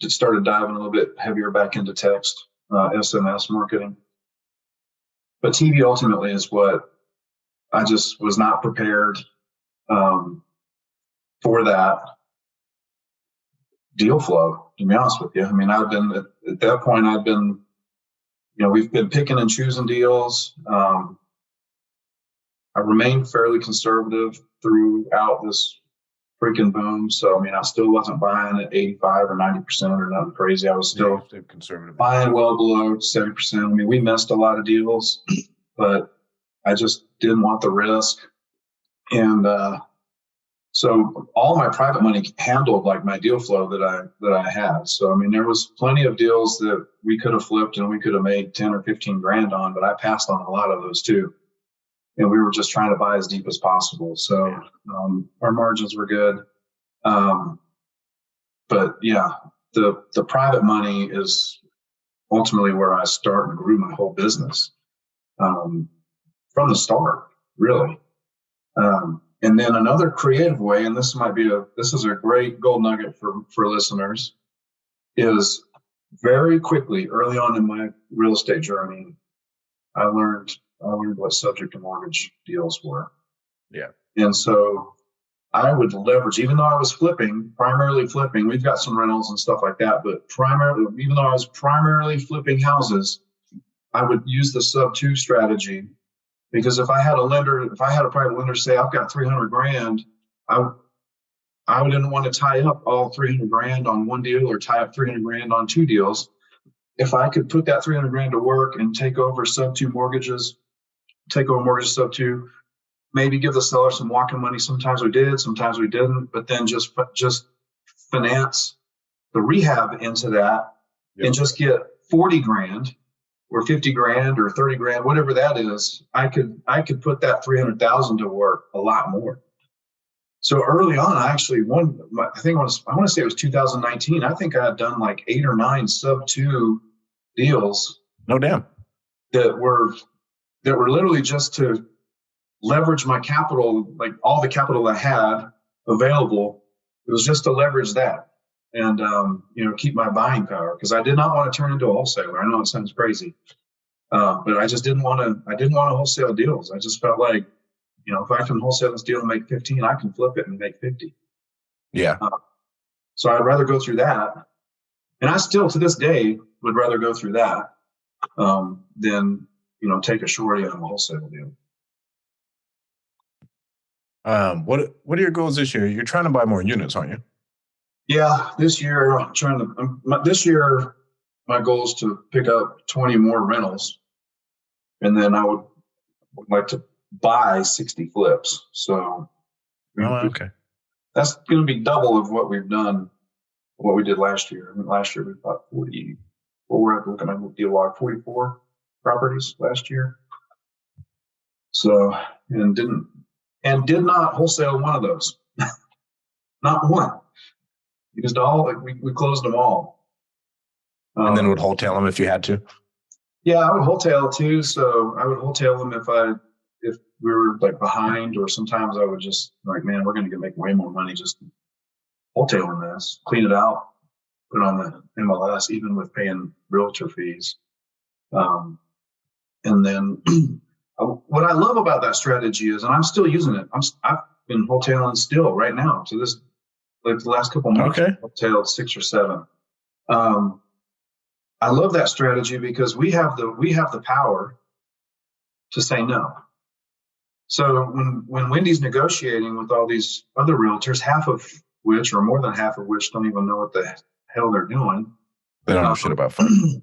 started diving a little bit heavier back into text, SMS marketing. But TV ultimately is what I just was not prepared for that deal flow, to be honest with you. I mean, at that point, we've been picking and choosing deals. I remained fairly conservative throughout this freaking boom. So, I mean, I still wasn't buying at 85 or 90% or nothing crazy. I was still conservative, buying well below 70%. I mean, we missed a lot of deals, but I just didn't want the risk. And so all my private money handled like my deal flow that I had. So, I mean, there was plenty of deals that we could have flipped and we could have made 10 or 15 grand on, but I passed on a lot of those too. And we were just trying to buy as deep as possible. So our margins were good. But yeah, the private money is ultimately where I start and grew my whole business from the start, really. And then another creative way, and this is a great gold nugget for listeners, is very quickly, early on in my real estate journey, I learned what subject to mortgage deals were. Yeah. And so I would leverage, even though I was primarily flipping, we've got some rentals and stuff like that, but even though I was primarily flipping houses, I would use the sub 2 strategy, because if I had a private lender say, I've got 300 grand, I didn't want to tie up all 300 grand on one deal or tie up 300 grand on two deals. If I could put that 300 grand to work and take over sub 2 mortgages, sub 2, maybe give the seller some walking money. Sometimes we did, sometimes we didn't, but then just finance the rehab into that. Yep. And just get 40 grand or 50 grand or 30 grand, whatever that is. I could put that 300,000 to work a lot more. So early on, I actually I want to say it was 2019. I think I had done like 8 or 9 sub 2 deals. No damn. That were literally just to leverage my capital, like all the capital I had available. It was just to leverage that and keep my buying power, because I did not want to turn into a wholesaler. I know it sounds crazy, but I just didn't want to. I didn't want to wholesale deals. I just felt like, if I can wholesale this deal and make 15, I can flip it and make 50. Yeah. So I'd rather go through that, and I still to this day would rather go through that than take a shorty on a wholesale deal. What are your goals this year? You're trying to buy more units, aren't you? Yeah, this year my goal is to pick up 20 more rentals, and then I would like to buy 60 flips. So okay, that's going to be double of what we've done, what we did last year. I mean, last year we bought 40. Well, we're looking at deal log 44 properties last year. So did not wholesale one of those, not one. Used we closed them all. And then would wholesale them if you had to? Yeah, I would wholesale too. So I would wholesale them if we were like behind, or sometimes I would just like, man, we're going to make way more money just wholesaling this, clean it out, put it on the MLS, even with paying realtor fees. And then what I love about that strategy is, and I'm still using it. I've been wholesaling still right now to this. Like the last couple of months, okay. I've tailed 6 or 7. I love that strategy because we have the power to say no. So when Wendy's negotiating with all these other realtors, half of which, or more than half of which, don't even know what the hell they're doing. They don't know shit about fun.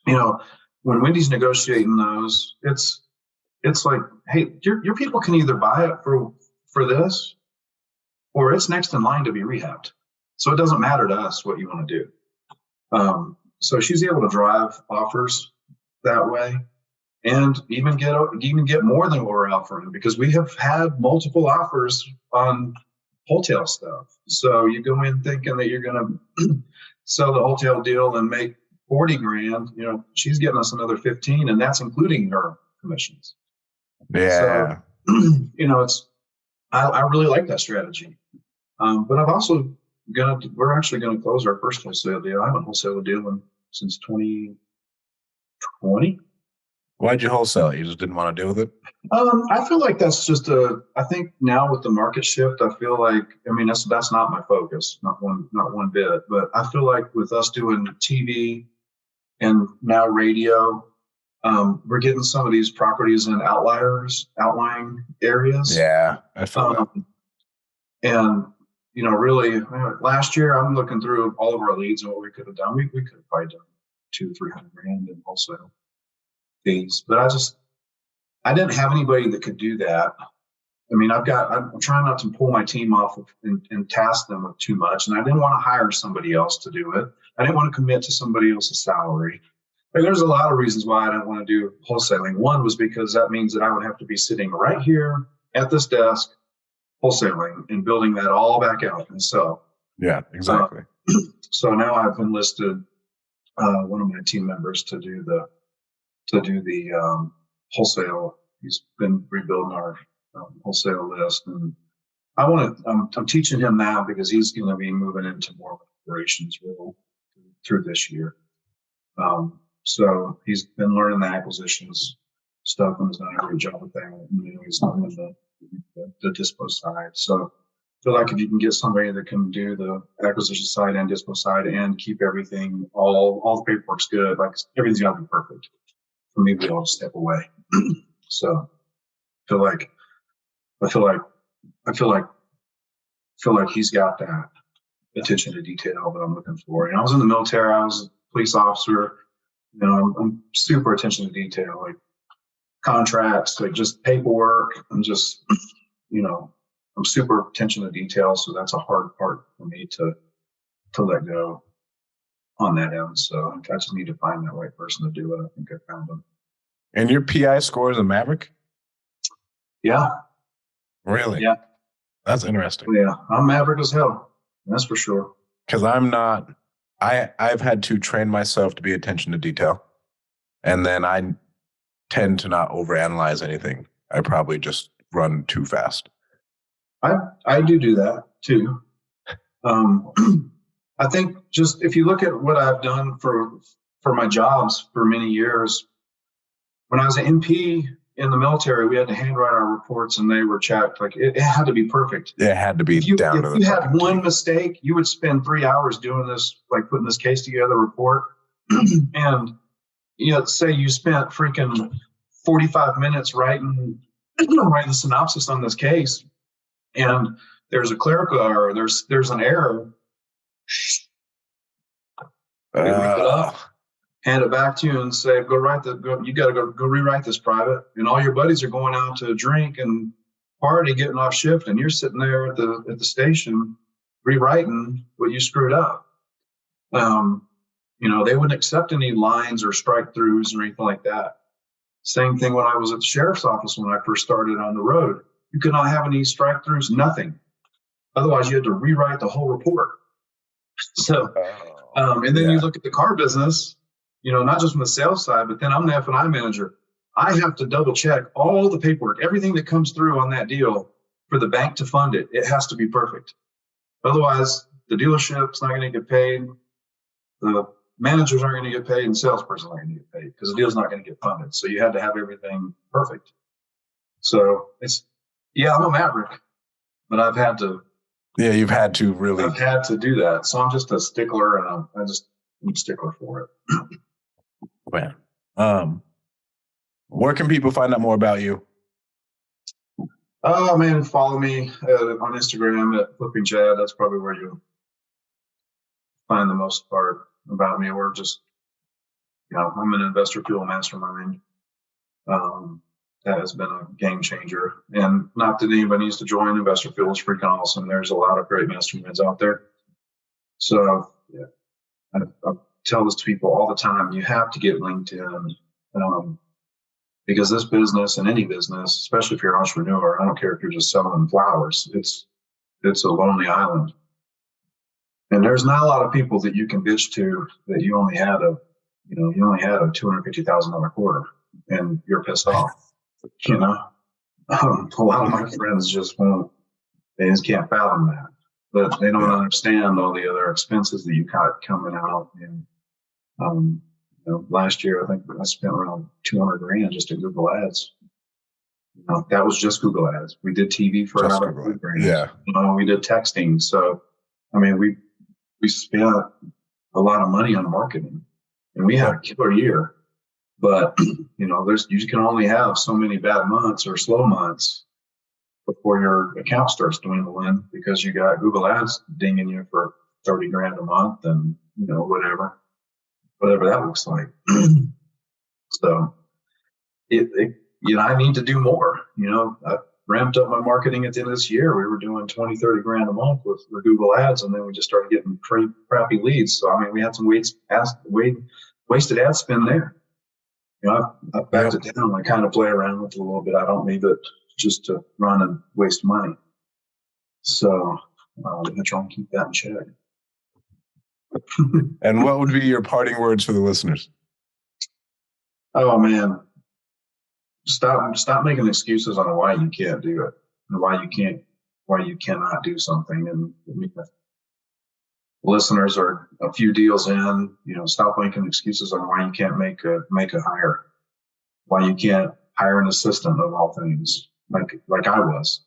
When Wendy's negotiating those, it's like, hey, your people can either buy it for this, or it's next in line to be rehabbed. So it doesn't matter to us what you want to do. So she's able to drive offers that way, and even get more than what we're offering, because we have had multiple offers on wholesale stuff. So you go in thinking that you're going to sell the wholesale deal and make 40 grand. She's getting us another 15, and that's including her commissions. Yeah. So, I really like that strategy. But I've also we're actually going to close our first wholesale deal. I haven't wholesaled a deal since 2020. Why'd you wholesale it? You just didn't want to deal with it? I feel like that's just I think now with the market shift, I feel like, that's not my focus, not one bit, but I feel like with us doing TV and now radio, we're getting some of these properties in outlying areas. Yeah, I feel that. And, really, last year I'm looking through all of our leads and what we could have done. We could have probably done $200-300 grand in wholesale fees, but I didn't have anybody that could do that. I'm trying not to pull my team off and task them with too much. And I didn't want to hire somebody else to do it. I didn't want to commit to somebody else's salary. There's a lot of reasons why I didn't want to do wholesaling. One was because that means that I would have to be sitting right here at this desk, wholesaling and building that all back out. And so, yeah, exactly. So now I've enlisted one of my team members to do the wholesale. He's been rebuilding our wholesale list, and I'm teaching him now because he's going to be moving into more operations role through this year. So he's been learning the acquisitions stuff and has done a great job with that. He's learning the dispo side. So I feel like if you can get somebody that can do the acquisition side and dispo side and keep everything, all the paperwork's good, like everything's got to be perfect for me to be able to step away. So I feel like he's got that attention to detail that I'm looking for. I was in the military. I was a police officer. I'm super attention to detail, like contracts, like just paperwork. I'm just, I'm super attention to detail. So that's a hard part for me to let go on that end. So I just need to find that right person to do it. I think I found him. And your PI score is a Maverick? Yeah. Really? Yeah. That's interesting. Yeah. I'm Maverick as hell. That's for sure. Because I'm not. I've had to train myself to be attention to detail. And then I tend to not overanalyze anything. I probably just run too fast. I do that too. I think just if you look at what I've done for my jobs for many years, when I was an MP in the military, we had to handwrite our reports and they were checked. Like it had to be perfect. It had to be down to the. If you had one mistake, you would spend 3 hours doing this, like putting this case together report. And, say you spent freaking 45 minutes writing the synopsis on this case, and there's a clerical error, there's an error. They look it up, hand it back to you and say, you got to go rewrite this private. And all your buddies are going out to drink and party, getting off shift, and you're sitting there at the station rewriting what you screwed up. They wouldn't accept any lines or strike throughs or anything like that. Same thing when I was at the sheriff's office when I first started on the road. You could not have any strike throughs, nothing. Otherwise, you had to rewrite the whole report. So, and then you look at the car business, not just from the sales side, but then I'm the F&I manager. I have to double check all the paperwork, everything that comes through on that deal for the bank to fund it. It has to be perfect. Otherwise, the dealership's not going to get paid. The managers aren't going to get paid, and the salesperson aren't going to get paid because the deal's not going to get funded. So you had to have everything perfect. So I'm a maverick, but I've had to. Yeah, you've had to really. I've had to do that. So I'm just a stickler, and I'm a stickler for it. Man, Where can people find out more about you? Oh man, follow me on Instagram at Flipping Chad. That's probably where you'll find the most part about me. We're just, I'm an investor fuel mastermind. That has been a game changer. And not that anybody needs to join. Investor Fuel is freaking awesome. There's a lot of great masterminds out there. So yeah, I tell this to people all the time. You have to get LinkedIn. Because this business and any business, especially if you're an entrepreneur, I don't care if you're just selling flowers, it's a lonely island. And there's not a lot of people that you can bitch to that you only had a $250,000 quarter and you're pissed off. A lot of my friends just can't fathom that. But they don't understand all the other expenses that you got coming out. And last year, I think I spent around $200,000 just in Google Ads. That was just Google Ads. We did TV for another $100,000. Yeah. We did texting. So, we spent a lot of money on marketing, and we had a killer year. But you can only have so many bad months or slow months before your account starts dwindling because you got Google Ads dinging you for $30,000 a month, and whatever that looks like. So I need to do more. I ramped up my marketing at the end of this year. We were doing $20,000-$30,000 a month with Google Ads, and then we just started getting pretty crappy leads. So we had some wasted ad spend there. I backed it down. I kind of play around with it a little bit. I don't need it just to run and waste money. So I'm going to try and keep that in check. And what would be your parting words for the listeners? Oh man, stop making excuses on why you can't do it and why you cannot do something. And listeners are a few deals in, stop making excuses on why you can't make a hire, why you can't hire an assistant of all things, like I was.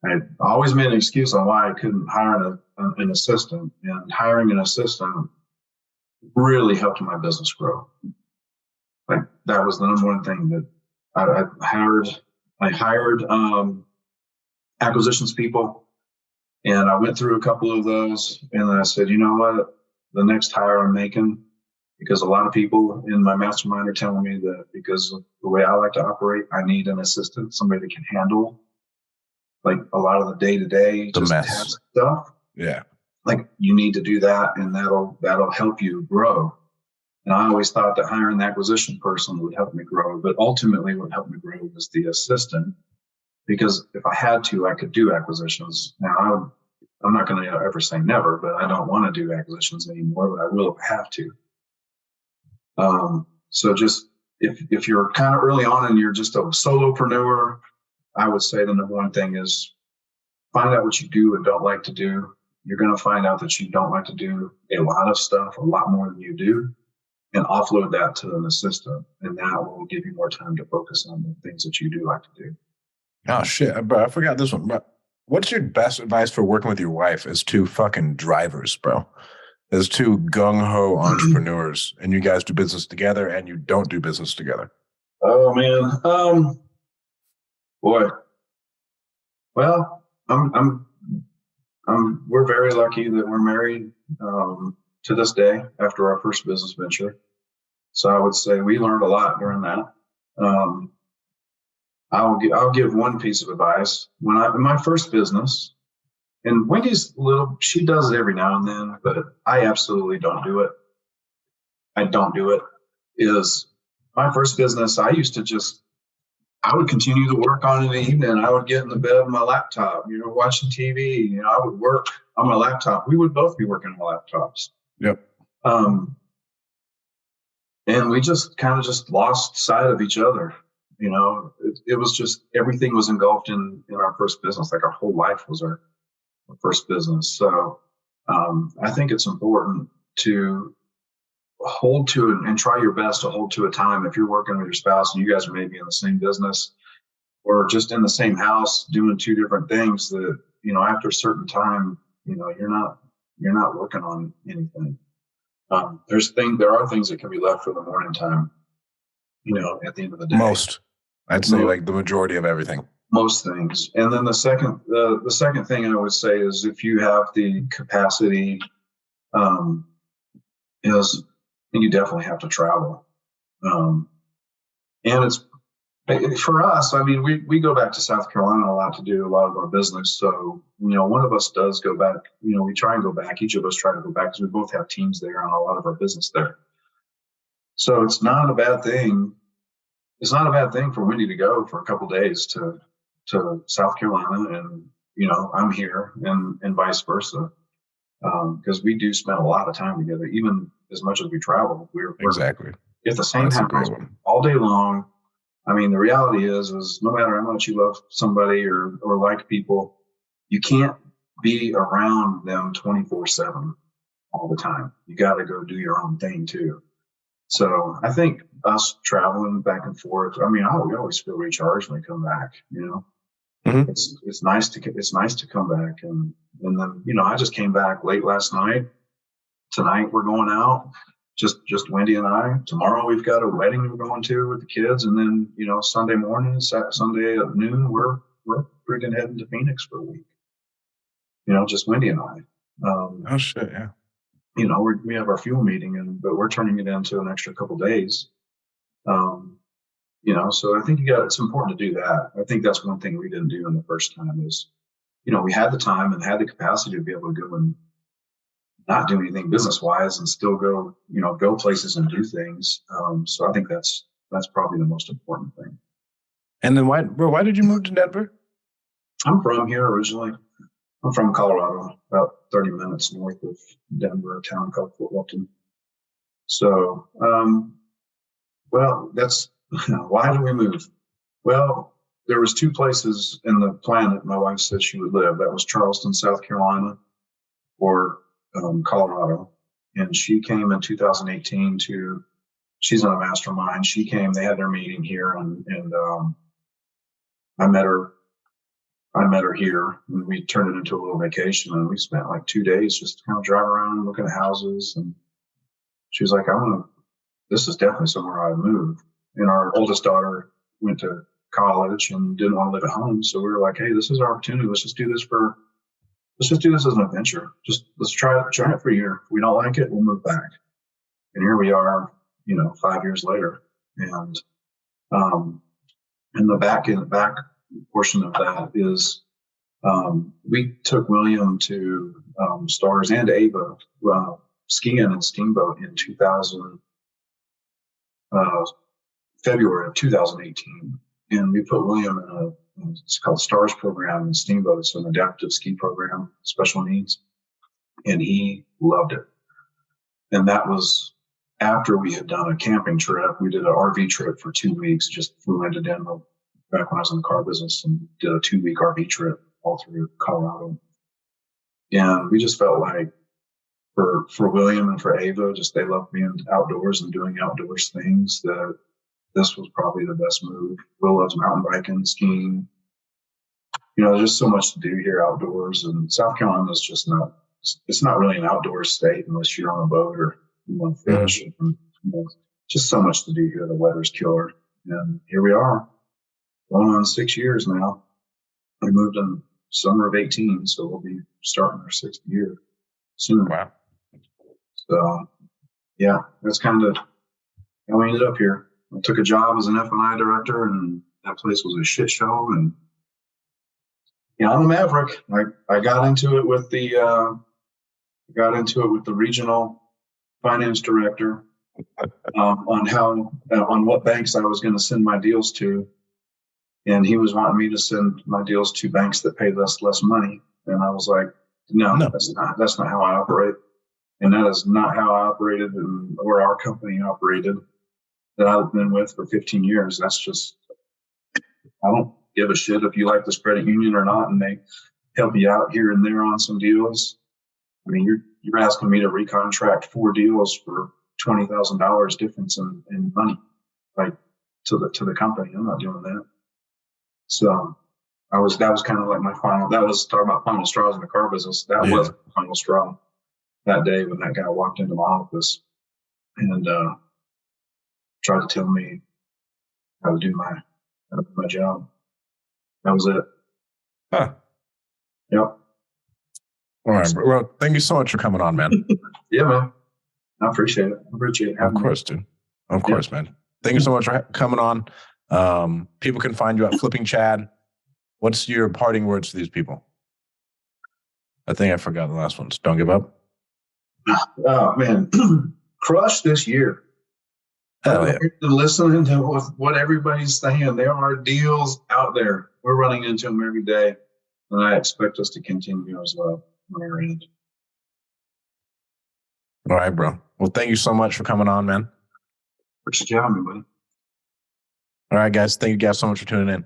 I always made an excuse on why I couldn't hire an assistant, and hiring an assistant really helped my business grow. Like that was the number one thing that I hired acquisitions people, and I went through a couple of those, and then I said, you know what, the next hire I'm making, because a lot of people in my mastermind are telling me that because of the way I like to operate, I need an assistant, somebody that can handle like a lot of the day-to-day task stuff. Yeah. Like you need to do that, and that'll help you grow. And I always thought that hiring the acquisition person would help me grow, but ultimately what helped me grow was the assistant, because if I had to, I could do acquisitions. Now I'm not going to ever say never, but I don't want to do acquisitions anymore, but I will if I have to. So just if you're kind of early on and you're just a solopreneur, I would say the number one thing is find out what you do and don't like to do. You're going to find out that you don't like to do a lot of stuff, a lot more than you do, and offload that to an assistant. And that will give you more time to focus on the things that you do like to do. Oh, shit, bro. I forgot this one. Bro, what's your best advice for working with your wife as two fucking drivers, bro? As two gung-ho entrepreneurs, and you guys do business together and you don't do business together. Oh, man. Boy. Well, we're very lucky that we're married to this day after our first business venture. So I would say we learned a lot during that. I'll give one piece of advice. In my first business, and Wendy's she does it every now and then, but I absolutely don't do it. I don't do it. Is my first business, I would continue to work on in the evening. I would get in the bed with my laptop, watching TV. I would work on my laptop. We would both be working on laptops. Yep. And we just kind of lost sight of each other. It was just, everything was engulfed in our first business. Like our whole life was our first business. So I think it's important to hold to it and try your best to hold to a time. If you're working with your spouse and you guys are maybe in the same business or just in the same house doing two different things, that after a certain time, you're not working on anything. There are things that can be left for the morning time. at the end of the day. I'd say like the majority of everything. Most things. And then the second thing I would say is if you have the capacity, is you definitely have to travel. And it's for us, I mean, we go back to South Carolina a lot to do a lot of our business. So, one of us does go back, we try and go back. Each of us try to go back because we both have teams there and a lot of our business there. So it's not a bad thing. It's not a bad thing for Wendy to go for a couple of days to South Carolina, and I'm here, and vice versa, because we do spend a lot of time together. Even as much as we travel, we're exactly at the same time all day long. I mean, the reality is no matter how much you love somebody or like people, you can't be around them 24/7 all the time. You got to go do your own thing too. So I think us traveling back and forth, I mean, we always feel recharged when we come back, Mm-hmm. It's nice to come back. And then, I just came back late last night. Tonight we're going out, just Wendy and I. Tomorrow we've got a wedding we're going to with the kids. And then, Sunday morning, Sunday at noon, we're freaking heading to Phoenix for a week. Just Wendy and I. Oh shit. Yeah. We have our fuel meeting, but we're turning it into an extra couple days. So I think it's important to do that. I think that's one thing we didn't do in the first time is, we had the time and had the capacity to be able to go and not do anything business wise and still go, go places and do things. So I think that's probably the most important thing. And then why did you move to Denver? I'm from here originally. I'm from Colorado, about 30 minutes north of Denver, a town called Fort Walton. So, that's why did we move? Well, there was two places in the plan that my wife said she would live. That was Charleston, South Carolina, or Colorado. And she came in 2018 she's in a mastermind. She came, they had their meeting here, and I met her here, and we turned it into a little vacation, and we spent like 2 days just kind of driving around looking at houses. And she was like, this is definitely somewhere I'd move. And our oldest daughter went to college and didn't want to live at home. So we were like, hey, this is our opportunity. Let's just do this as an adventure. Let's try it for a year. If we don't like it, we'll move back. And here we are, 5 years later. And the back portion of that is we took William to Stars and Ava skiing and Steamboat in February of 2018, and we put William in it's called Stars program in Steamboat. It's an adaptive ski program, special needs, and he loved it. And that was after we had done a camping trip. We did an RV trip for 2 weeks, just flew into Denver back when I was in the car business and did a 2-week RV trip all through Colorado. And we just felt like for William and for Ava, just they love being outdoors and doing outdoors things, that this was probably the best move. Will loves mountain biking, skiing. There's just so much to do here outdoors, and South Carolina is just it's not really an outdoor state unless you're on a boat or you want to fish. And, just so much to do here. The weather's killer. And here we are, going on 6 years now. We moved in summer of 18, so we'll be starting our 6th year soon. Wow. So, yeah, that's kind of how we ended up here. I took a job as an F&I director, and that place was a shit show. And I'm a maverick. I got into it with the regional finance director on what banks I was going to send my deals to, and he was wanting me to send my deals to banks that paid less money. And I was like, no. That's not how I operate. And that is not how I operated or our company operated that I've been with for 15 years. That's just, I don't give a shit if you like this credit union or not, and they help you out here and there on some deals. I mean, you're asking me to recontract 4 deals for $20,000 difference in money, like to the company. I'm not doing that. So that was kind of like that was talking about final straws in the car business. That was the final straw that day when that guy walked into my office and tried to tell me How to do my job. That was it. Huh. Yep. All right, bro. Well, thank you so much for coming on, man. Yeah, man. I appreciate it. I appreciate it. Of course, dude. Of course, man. Thank you so much for coming on. People can find you at Flipping Chad. What's your parting words to these people? I think I forgot the last ones. Don't give up. Oh, man. Crush this year. Hell yeah. Listening to what everybody's saying. There are deals out there. We're running into them every day. And I expect us to continue as well on our end. All right, bro. Well, thank you so much for coming on, man. Appreciate you having me, buddy. All right, guys. Thank you guys so much for tuning in.